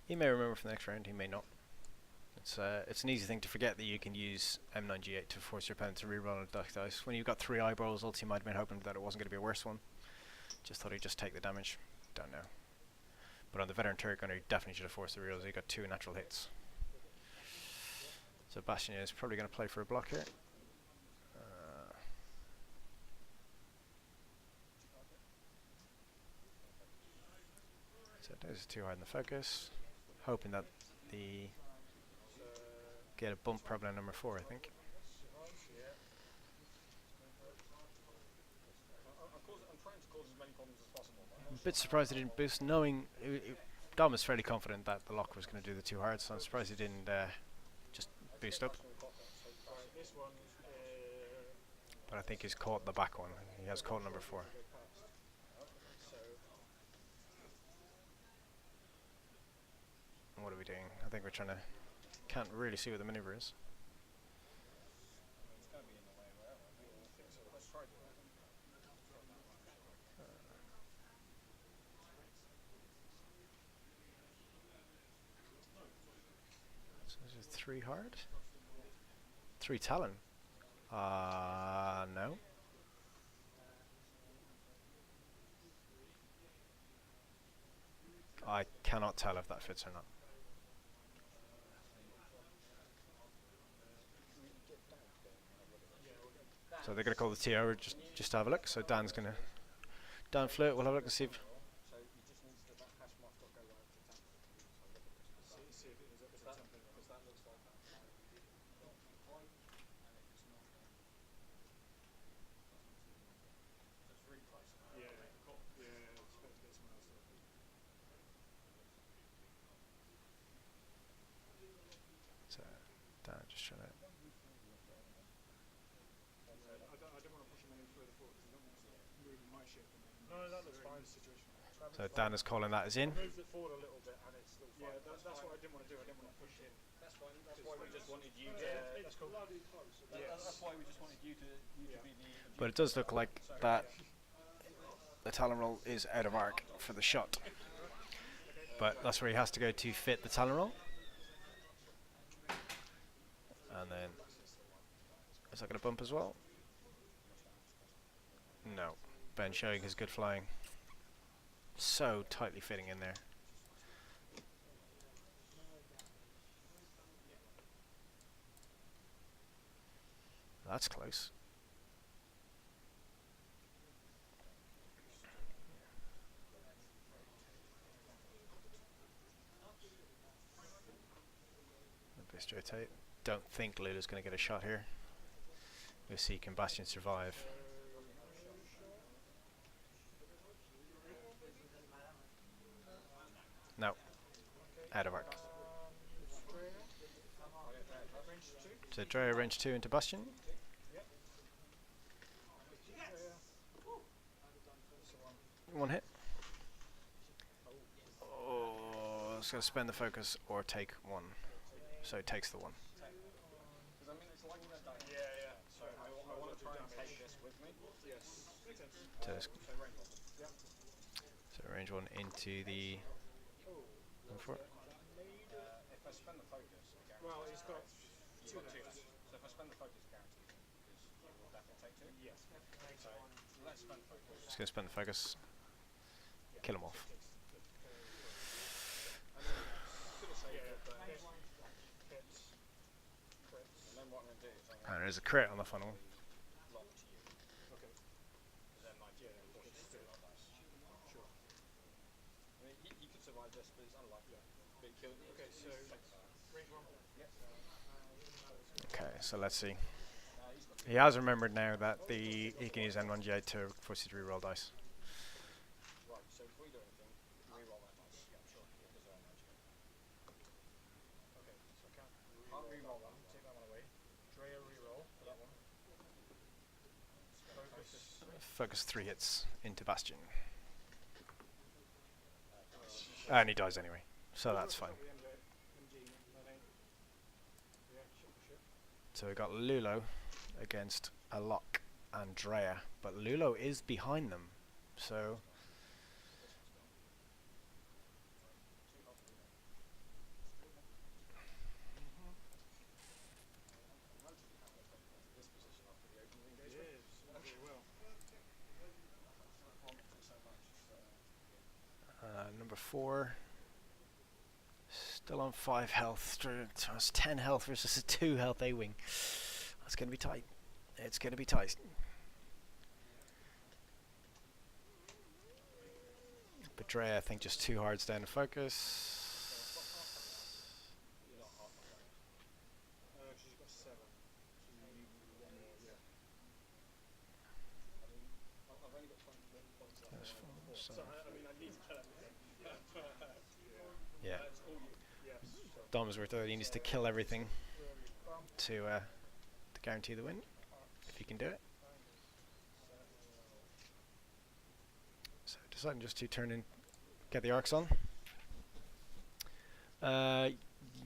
He may remember from the next round, he may not. It's an easy thing to forget that you can use M98 to force your opponent to reroll a duck dice. When you've got 3 eyeballs, ulti, you might have been hoping that it wasn't going to be a worse one. Just thought he'd just take the damage. Don't know. But on the veteran turret gunner, he definitely should have forced the rerolls. He got 2 natural hits. So Bastion is probably going to play for a block here. So those are too hard in the focus. Hoping that the get a bump probably on number 4, I think. I'm trying to cause as many problems as possible. I'm a bit surprised he didn't boost, knowing Dom was fairly confident that the lock was going to do the 2 hard, so I'm surprised he didn't just boost up. This one, But I think he's caught the back one. He has caught number 4. What are we doing? I think we're trying to... Can't really see what the maneuver is. it's going to be in the way wherever. I think so. Let's try to. So this is 3 hard? 3 Talon? No. I cannot tell if that fits or not. So they're going to call the TO just to have a look. So Dan's going to... Dan Flirt, we'll have a look and see if... So you just need to that hash mark got to go right to tap. See if it is that something because that looks like that. It's really close. Yeah, cool. Yeah, it's better to get someone else to. So Dan just trying to... I don't want to push him any further forward because I don't want to move my ship. No, that looks fine. Situation. So Dan is calling that as in. Moved it forward a little bit and it's still fine. Yeah, that's what I didn't want to do. I didn't want to push in. That's fine. That's why we just wanted you to. It's cool. That's why we just wanted you to be the. But it does look like that the Talon roll is out of arc for the shot. But that's where he has to go to fit the Talon roll. And then... Is that going to bump as well? No. Ben showing his good flying. so tightly fitting in there. That's close. Bistro Tate. Don't think Lula's going to get a shot here. We'll see, can Bastion survive? No. Out of arc. So Drea range 2 into Bastion. One hit. Oh, it's going to spend the focus or take one. So it takes the one. Because I mean, it's like that dice. Yeah, yeah. So I want to try and take this with me. Yes. Makes sense. So range one. Yep. So range 1 into the... Go for it. If I spend the focus, I guarantee. Well, he's got two. So if I spend the focus, guaranteed. Because we'll definitely take two. Yes. So let's spend the focus. Just going to spend the focus. Kill him off. And then what I'm going to do is I'm And there's a crit on the funnel. going to lock to you. Okay. Then like, do it like that. Sure. I mean, he could survive this, but it's unlikely. But kill you. Okay, so range one. Yep. Okay, so let's see. He has remembered now that he can use N1G8 to force you to reroll dice. Right, so before you do anything, re-roll that dice. Yeah, sure. Because they're on magic. Okay, so can't re-roll that. Take that one away. Drea re-roll for that one. Focus 3 hits into Bastion. And he dies anyway, so that's fine. So we got Lulo against Alok and Drea, but Lulo is behind them, so... Number 4, still on 5 health, so it's 10 health versus a 2 health A-Wing. That's going to be tight. It's going to be tight. But Drea, I think, just too hard down to focus. She's got 7. I've only got 20 points left. That's fine, so. I mean, I need to kill everything. Yeah. Yes. Domsworth needs to kill everything to guarantee the win, if he can do it. So deciding just to turn in, get the arcs on.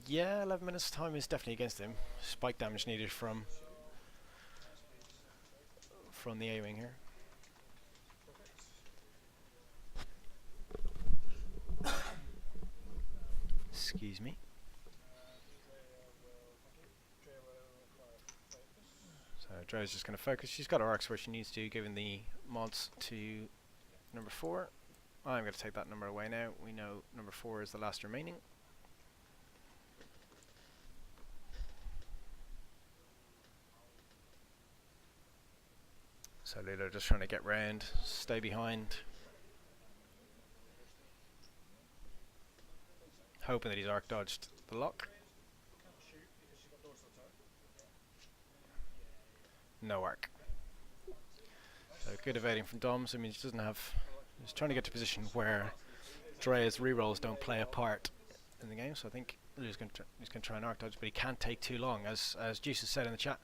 Yeah, 11 minutes time is definitely against him. Spike damage needed from the A-Wing here. Excuse me. So Drea's just going to focus. She's got her arcs where she needs to, given the mods to number 4. I'm going to take that number away now. We know number 4 is the last remaining. So Lula just trying to get round, stay behind. Hoping that he's arc dodged the lock. No arc. So good evading from Doms. I mean, he doesn't have. He's trying to get to a position where Drea's rerolls don't play a part in the game. So I think he's going to try and arc dodge, but he can't take too long. As Juice has said in the chat,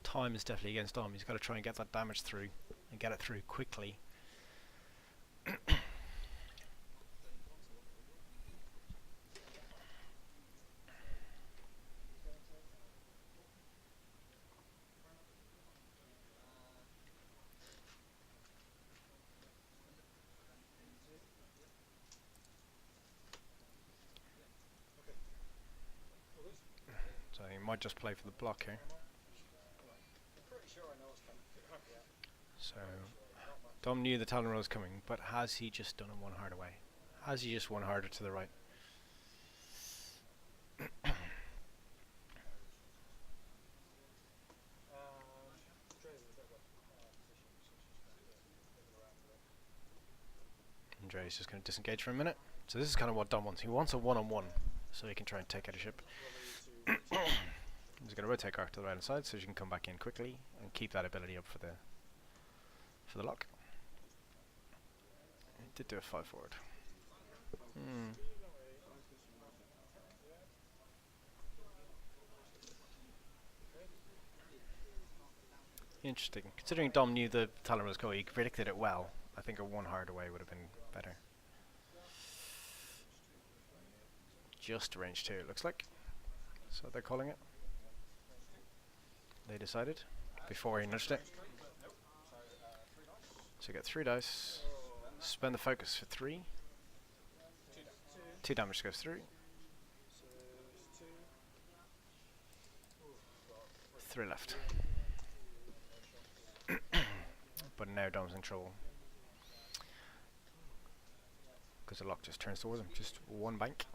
time is definitely against Dom. He's got to try and get that damage through and get it through quickly. So he might just play for the block here. So Dom knew the Talon Roll was coming, but has he just done one hard away? Has he just one harder to the right? Andre's just going to disengage for a minute. So this is kind of what Dom wants. He wants a one-on-one, so he can try and take out a ship. He's going to rotate Garth to the right hand side, so she can come back in quickly and keep that ability up for the lock. He did do a 5 forward. Interesting. Considering Dom knew the Talon was going, he predicted it well. I think a one hard away would have been better. Just range 2, it looks like. So they're calling it. They decided before he nudged it. So you get 3 dice. Spend the focus for 3. 2 damage goes through. 3 left. But now Dom's in trouble. Because the lock just turns towards him. Just one bank.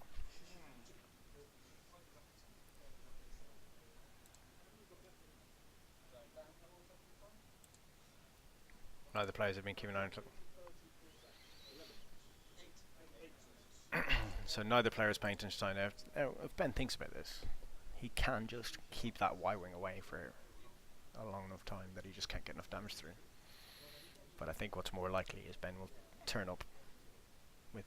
Neither players have been keeping an eye on it. So neither player is paying attention now. If Ben thinks about this, he can just keep that Y-wing away for a long enough time that he just can't get enough damage through. But I think what's more likely is Ben will turn up with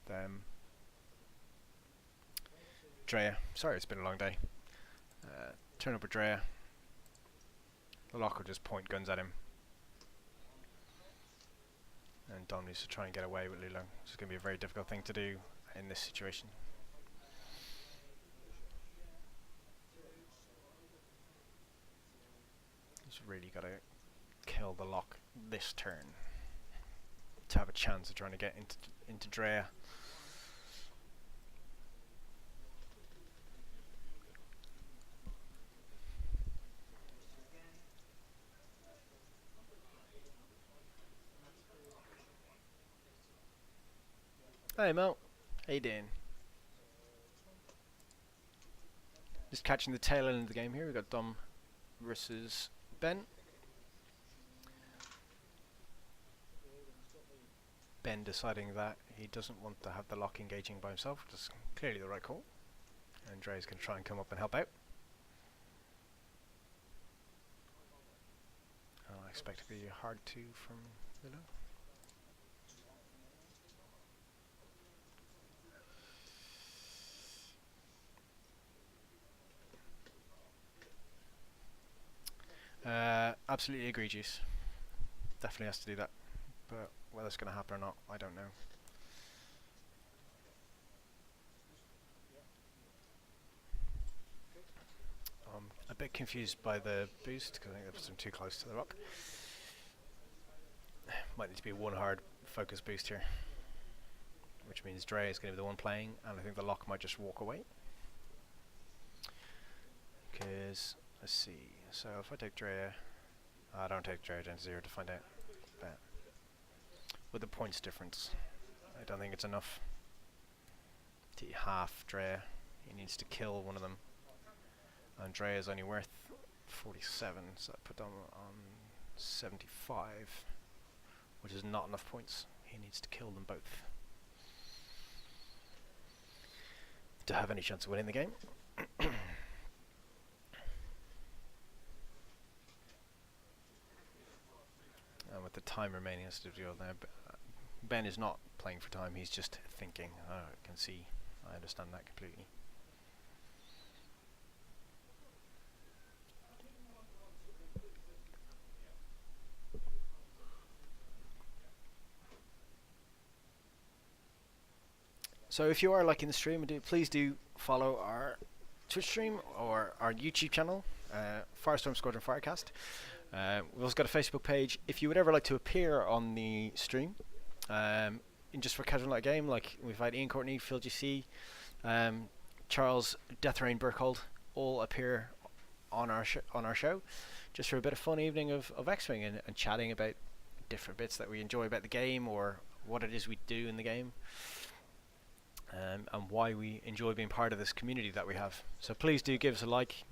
Drea. Sorry, it's been a long day. Turn up with Drea. The lock will just point guns at him. And Dom needs to try and get away with Lilo. It's going to be a very difficult thing to do in this situation. He's really got to kill the lock this turn to have a chance of trying to get into Drea. Hey Mo, how you doing? Just catching the tail end of the game here. We've got Dom versus Ben. Ben deciding that he doesn't want to have the lock engaging by himself, which is clearly the right call. Andre's going to try and come up and help out. I expect it to be a hard 2 from Lilo. Absolutely egregious. Definitely has to do that. But whether it's going to happen or not, I don't know. I'm a bit confused by the boost, because I think that puts him too close to the rock. Might need to be one hard focus boost here. Which means Dre is going to be the one playing, and I think the lock might just walk away. Because, let's see, so if I take Drea, I don't take Drea down to 0 to find out. But with the points difference, I don't think it's enough to half Drea. He needs to kill one of them. And Drea is only worth 47, so I put them on 75, which is not enough points. He needs to kill them both to have any chance of winning the game. And with the time remaining, as to do now, Ben is not playing for time. He's just thinking. I can see. I understand that completely. So if you are liking the stream, please do follow our Twitch stream or our YouTube channel, Firestorm Squadron Firecast. We've also got a Facebook page. If you would ever like to appear on the stream, just for Casual Night Game, like we've had Ian Courtney, Phil GC, Charles Deathrain Burkhold, all appear on our show, just for a bit of fun evening of X-Wing and chatting about different bits that we enjoy about the game, or what it is we do in the game, and why we enjoy being part of this community that we have. So please do give us a like,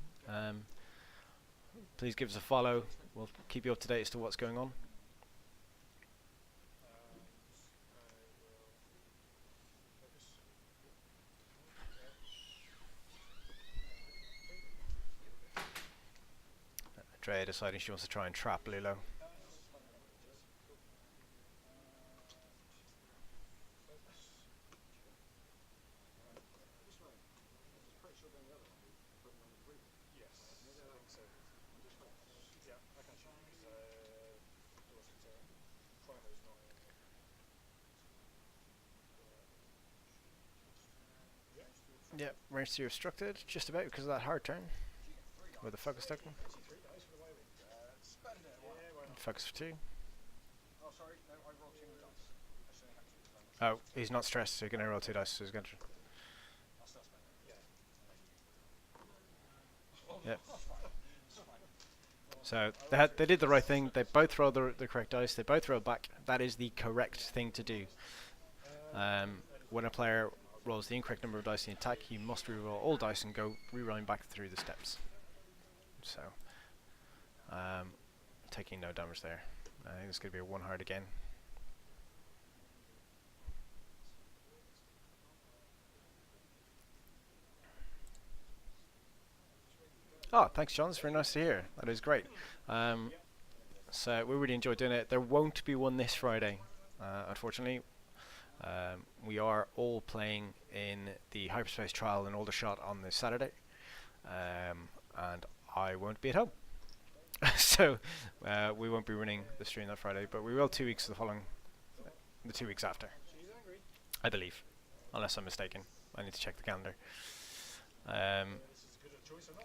please give us a follow. We'll keep you up to date as to what's going on. Drea deciding she wants to try and trap Lulo. Yep, range 2 obstructed, just about because of that hard turn with the focus token. Focus for 2. Oh, he's not stressed, so he's going to roll 2 dice, so he's going to... Yep. So they did the right thing. They both rolled the correct dice. They both rolled back. That is the correct thing to do. When a player rolls the incorrect number of dice in attack, you must reroll all dice and go rerolling back through the steps. So, taking no damage there. I think it's going to be a 1 hard again. Oh, thanks, John. It's very nice to hear. That is great. So we really enjoyed doing it. There won't be one this Friday, unfortunately. We are all playing in the Hyperspace Trial in Aldershot on this Saturday, and I won't be at home. So we won't be running the stream that Friday, but we will 2 weeks the 2 weeks after, I believe, unless I'm mistaken. I need to check the calendar.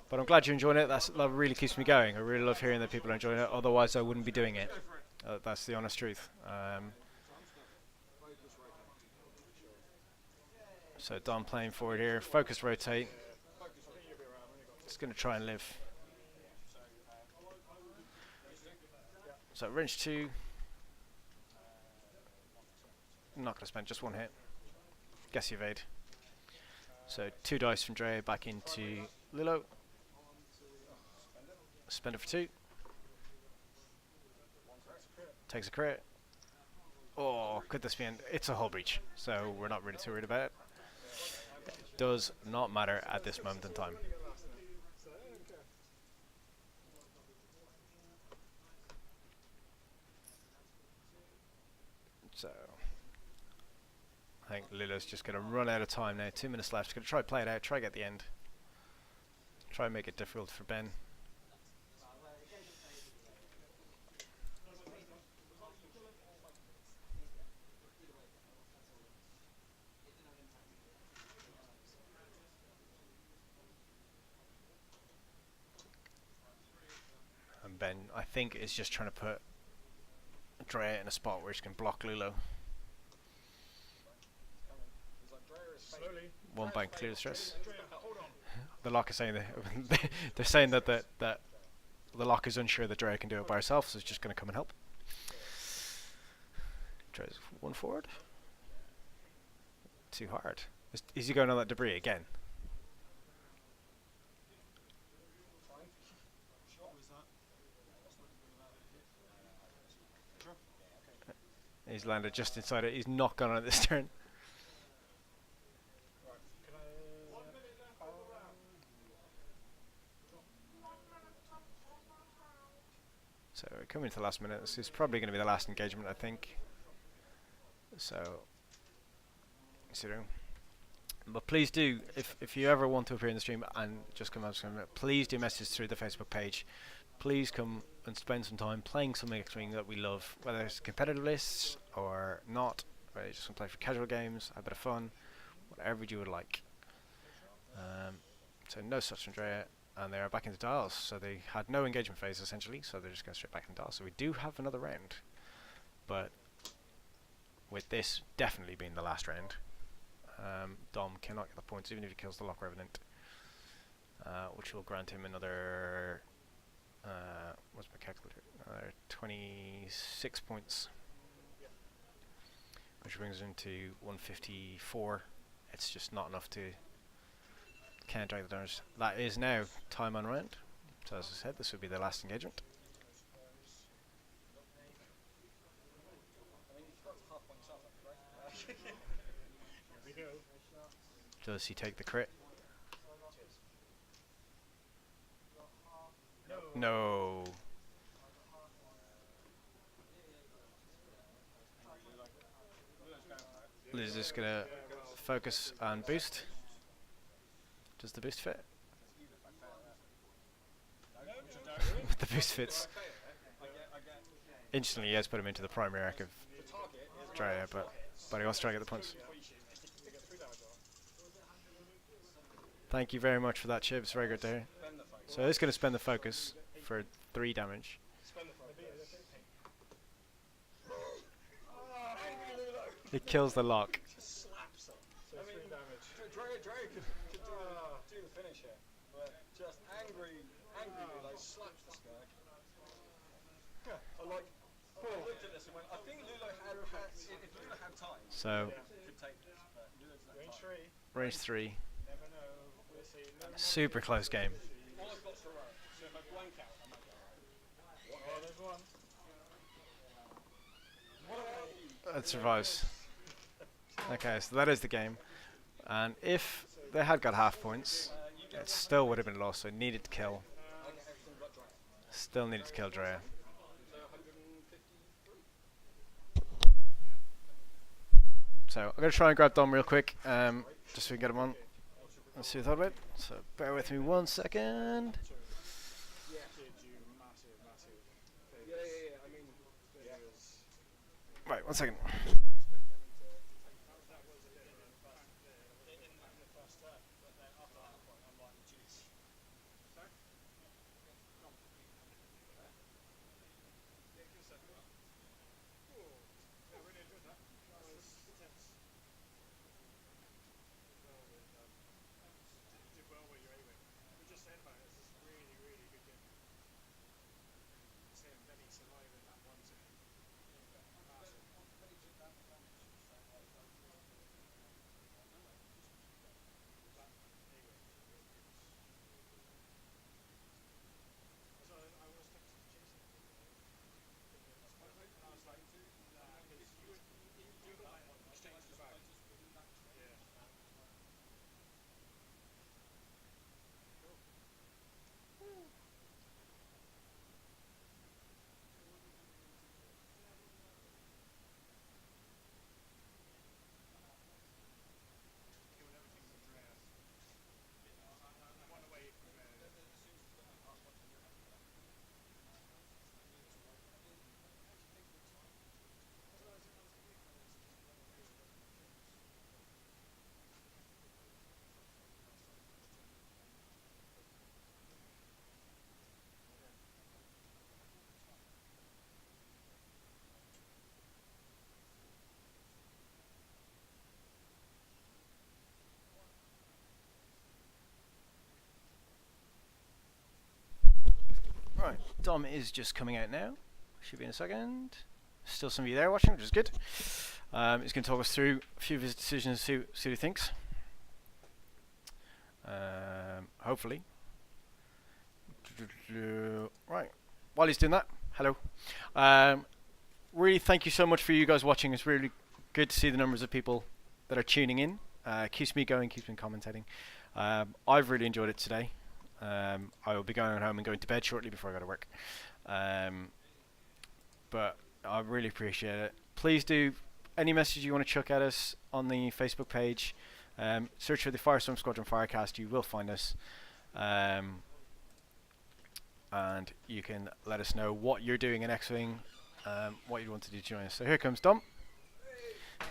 But I'm glad you're enjoying it. That really keeps me going. I really love hearing that people are enjoying it. Otherwise, I wouldn't be doing it. That's the honest truth. So Dom playing forward here. Focus, rotate. Just going to try and live. So range 2. I'm not going to spend just 1 hit. Guess you evade. So 2 dice from Dre back into Lilo. Spend it for 2. Takes a crit. Oh, could this be? It's a hull breach, so we're not really too worried about it. It does not matter at this moment in time. So I think Lilo's just going to run out of time now. 2 minutes left. Going to try play it out. Try get the end. Try and make it difficult for Ben. And Ben, I think, is just trying to put Drea in a spot where she can block Lulo. One bank clear the stress. The lock is saying that they're saying that the lock is unsure that Drea can do it by herself, so it's just going to come and help. Drea's 1 forward. Too hard. Is he going on that debris again? He's landed just inside it. He's not gone on it this turn. So we're coming to the last minute. This is probably going to be the last engagement, I think. So, considering. But please do, if you ever want to appear in the stream and just come out, please do message through the Facebook page. Please come and spend some time playing something extreme that we love, whether it's competitive lists or not, whether you just want to play for casual games, have a bit of fun, whatever you would like. So no such from Drea, and they are back into dials, so they had no engagement phase essentially, so they're just going straight back into dials. So we do have another round, but with this definitely being the last round, Dom cannot get the points even if he kills the Lock Revenant, which will grant him another what's my calculator? 20 76 points, which brings him to 154. It's just not enough to counter the damage. That is now time on round. So as I said, this would be the last engagement. Does he take the crit? No. Liz is just gonna focus and boost. Does the boost fit? The boost fits. Instantly, he has put him into the primary arc of Drea, but he wants to try and get the points. Thank you very much for that, Chib. It's very good there. So it's going to spend the focus for 3 damage. It kills the lock. I mean, Drea could do the finish here, but just angrily like slaps this guy. I looked at this and went, I think Lulo had if Lulo had time, So could take this, but Lulo doesn't have time. range 3. Never know. We'll see. Super close game. All I've got to row, so if I blank out, I might go alright. Oh, there's one. That survives. Okay, so that is the game. And if they had got half points, it still would have been lost, so it needed to kill. I get everything but Drea. Still needed to kill Drea. So 153. So I'm going to try and grab Dom real quick, just so we can get him on. Let's see what I thought about it. So bear with me 1 second. Did you massive favors. Yeah. I mean, Right, 1 second. Right, Dom is just coming out now. Should be in a second. Still some of you there watching, which is good. He's going to talk us through a few of his decisions, see what he thinks. Hopefully. Right, while he's doing that, hello. Really thank you so much for you guys watching. It's really good to see the numbers of people that are tuning in. Keeps me going, keeps me commentating. I've really enjoyed it today. I will be going home and going to bed shortly before I go to work. But I really appreciate it. Please do, any message you want to chuck at us on the Facebook page, search for the Firestorm Squadron Firecast, you will find us. And you can let us know what you're doing in X-Wing, what you want to do to join us. So here comes Dom.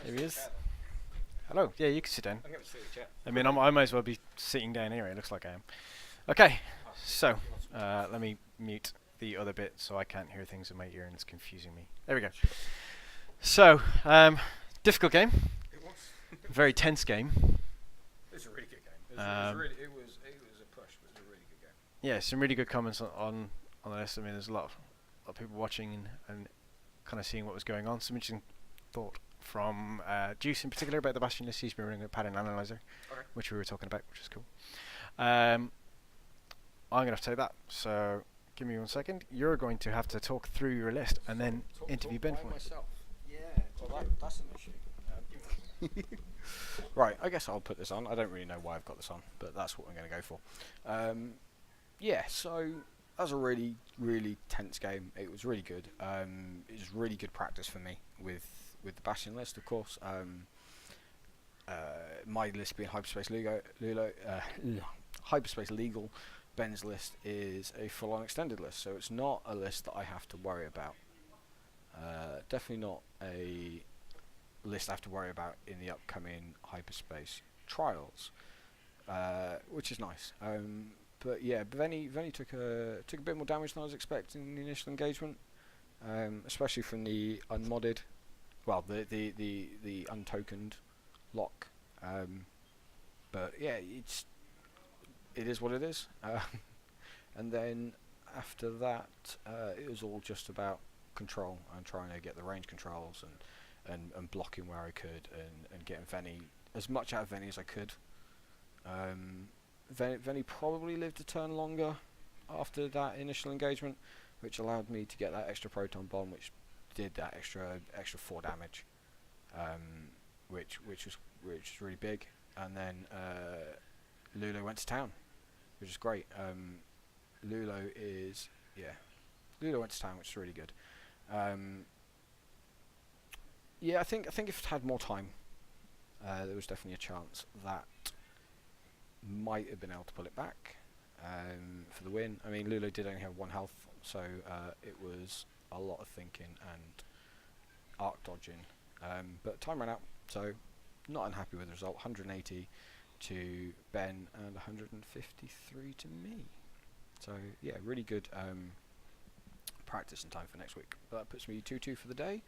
There he is. Hello. Yeah, you can sit down. I mean, I might as well be sitting down here. It looks like I am. Okay, so let me mute the other bit so I can't hear things in my ear and it's confusing me. There we go. So, difficult game. It was. Very tense game. It was a really good game. It was a push, but it was a really good game. Yeah, some really good comments on the list. I mean, there's a lot of people watching and kind of seeing what was going on. Some interesting thought from Juice in particular about the Bastion list. He's been running a pattern analyzer, which we were talking about, which is cool. I'm going to have to take that, so give me 1 second. You're going to have to talk through your list and then interview Ben for me. myself. Yeah, well, that's an issue. Right, I guess I'll put this on. I don't really know why I've got this on, but that's what I'm going to go for. Yeah, so that was a really, really tense game. It was really good. It was really good practice for me with the Bastion list, of course. My list being Hyperspace Hyperspace Legal. Ben's list is a full-on extended list, so it's not a list that I have to worry about. Definitely not a list I have to worry about in the upcoming Hyperspace trials, which is nice. But yeah, Veni took a bit more damage than I was expecting in the initial engagement, especially from the unmodded, well, the untokened lock. But yeah, it is what it is. And then after that, it was all just about control and trying to get the range controls and blocking where I could and getting Veni as much out of Veni as I could. Veni probably lived a turn longer after that initial engagement, which allowed me to get that extra proton bomb, which did that extra 4 damage, which was really big. And then Lulo went to town, which is great. Lulo went to town, which is really good. Yeah, I think if it had more time, there was definitely a chance that might have been able to pull it back for the win. I mean, Lulo did only have 1 health, so it was a lot of thinking and arc dodging. But time ran out, so not unhappy with the result. 180 to Ben and 153 to me. So yeah, really good practice in time for next week. But that puts me 2-2 for the day,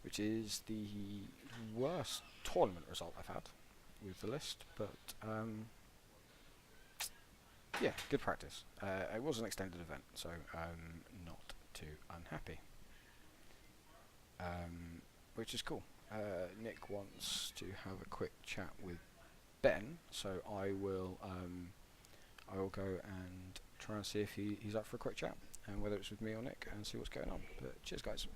which is the worst tournament result I've had with the list. But yeah, good practice. It was an extended event, so not too unhappy. Which is cool. Nick wants to have a quick chat with Ben, so I will go and try and see if he's up for a quick chat, and whether it's with me or Nick, and see what's going on. But cheers, guys.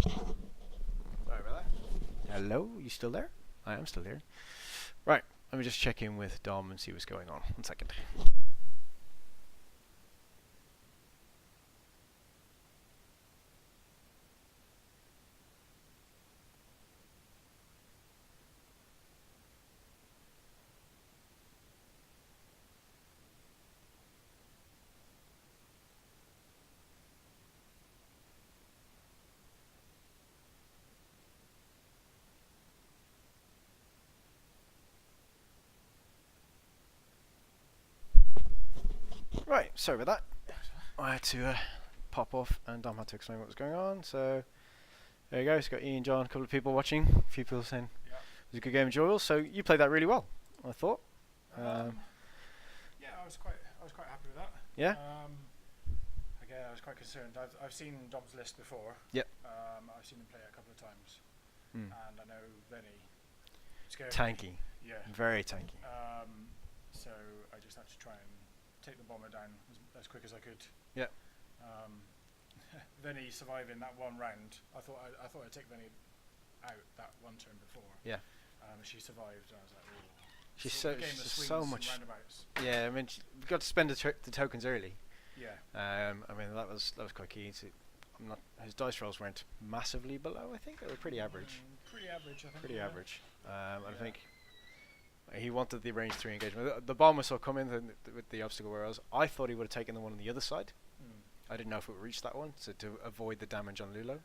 Sorry about that. Hello, you still there? I am still here. Right, let me just check in with Dom and see what's going on. 1 second. Right, sorry about that. I had to pop off and Dom had to explain what was going on. So there you go. It's got Ian, John, a couple of people watching. A few people saying Yeah. it was a good game, enjoyable. So you played that really well, I thought. Yeah, I was quite happy with that. Yeah. Again, I was quite concerned. I've seen Dom's list before. Yep. I've seen him play it a couple of times, Mm. and I know Venny scared me. Tanky, Yeah. very tanky. So I just had to try and take the bomber down as quick as I could. Yep. Venny surviving that one round. I thought I'd take Venny out that one turn before. Yeah. She survived, and I was like, "Oh." She's Sort so of the game that she's swings so and much. roundabouts. Yeah, I mean, we got to spend the tokens early. Yeah. I mean, that was quite key. His dice rolls weren't massively below. I think they were pretty average. Pretty average, I think. Pretty yeah. average. I think he wanted the range 3 engagement. The bomb was saw coming with the obstacle where I thought he would have taken the one on the other side. I didn't know if it would reach that one, so to avoid the damage on Lulo.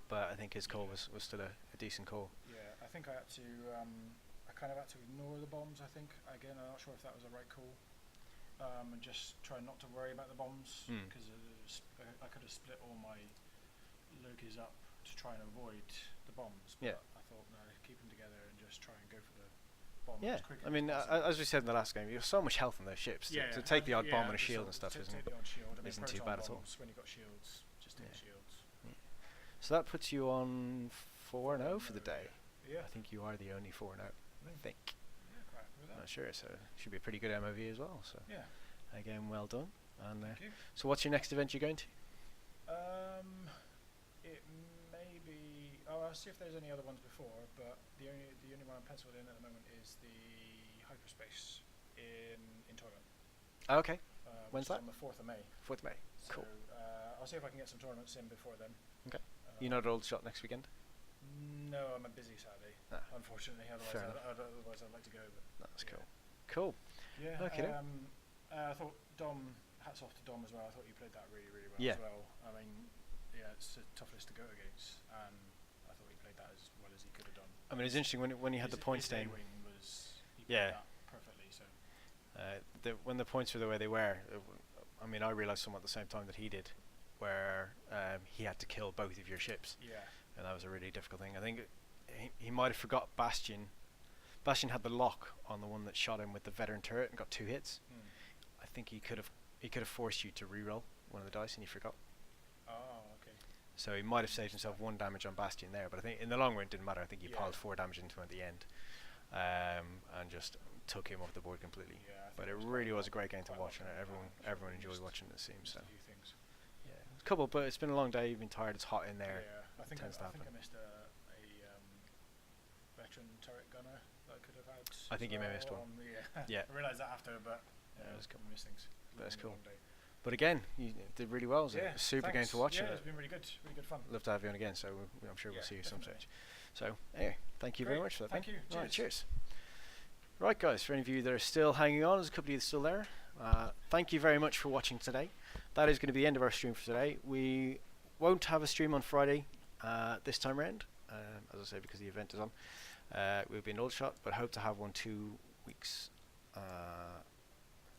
But I think his call was still a decent call. Yeah, I think I had to. I kind of had to ignore the bombs. I think again, I'm not sure if that was the right call. And just try not to worry about the bombs because I could have split all my Lokis up to try and avoid the bombs. But Yeah. I thought no, keep them together and just try and go for the bomb Yeah, as quickly I mean, as possible. as we said in the last game, you have so much health in those ships. To take the odd bomb and a shield and stuff take isn't the odd shield. I mean, isn't too proton bad at all. bombs, when you got shields, just take Yeah. the shields. So that puts you on 4-0 for the day. Yeah. I think you are the only 4-0. I think. Yeah, quite happy with I'm that. not sure, so should be a pretty good MOV as well. So Yeah. again, well done. And Thank you. so, what's your next event you're going to? It may be. Oh, I'll see if there's any other ones before. But the only one I'm penciled in at the moment is the hyperspace in Toyland. Okay, Which When's is that? on the 4th of May. 4th of May. Cool. So I'll see if I can get some tournaments in before then. Okay. You're not at Old Shot next weekend? No, I'm a busy Saturday. Ah, Unfortunately, fair otherwise I'd like to go. But That's yeah. cool. Cool. Yeah. Okay. I thought Dom. Hats off to Dom as well. I thought you played that really, really well Yeah. as well. I mean, yeah, it's a tough list to go against, and I thought he played that as well as he could have done. I mean, it's interesting when you had the points his down. A-wing was he Yeah. played that perfectly. So When the points were the way they were, I mean, I realised somewhat at the same time that he did, where he had to kill both of your ships, yeah, and that was a really difficult thing. I think he might have forgot Bastion. Bastion had the lock on the one that shot him with the veteran turret and got 2 hits. I think he could have forced you to reroll one of the dice, and he forgot. Oh, okay. So he might have saved himself 1 damage on Bastion there, but I think in the long run it didn't matter. I think he Yeah. piled 4 damage into him at the end, and just took him off the board completely. Yeah, I But think it was really quite- was a great game to quite watch, and lucky. everyone Missed- enjoyed watching it. It seems missed so. a few things. Yeah, a couple, but it's been a long day. You've been tired. It's hot in there. Yeah, I think tends to I happen. missed a veteran turret gunner that I could have had. I think as you may have well missed one. on- Yeah. I realised that after, but Yeah, it was couple missed things. That's Long, cool. long day. But again, you did really well. It was Yeah, a super game thanks. to watch. Yeah, and it's been really good fun. love to have you on again. So I'm sure we'll Yeah, see you some definitely. stage. So anyway, thank you very Great, much for that. thank you. Right, Cheers. cheers. Right, guys. For any of you that are still hanging on, there's a couple of you still there. Thank you very much for watching today. That is going to be the end of our stream for today. We won't have a stream on Friday this time round, as I say, because the event is on. We'll be in Old Shot, but hope to have one 2 weeks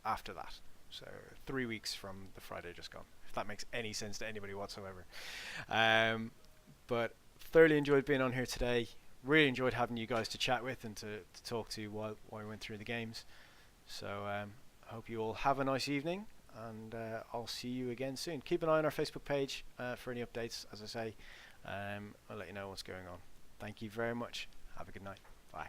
after that. So 3 weeks from the Friday just gone, if that makes any sense to anybody whatsoever. But thoroughly enjoyed being on here today. Really enjoyed having you guys to chat with and to talk to while we went through the games. So I hope you all have a nice evening, and I'll see you again soon. Keep an eye on our Facebook page for any updates. As I say, I'll let you know what's going on. Thank you very much. Have a good night. Bye.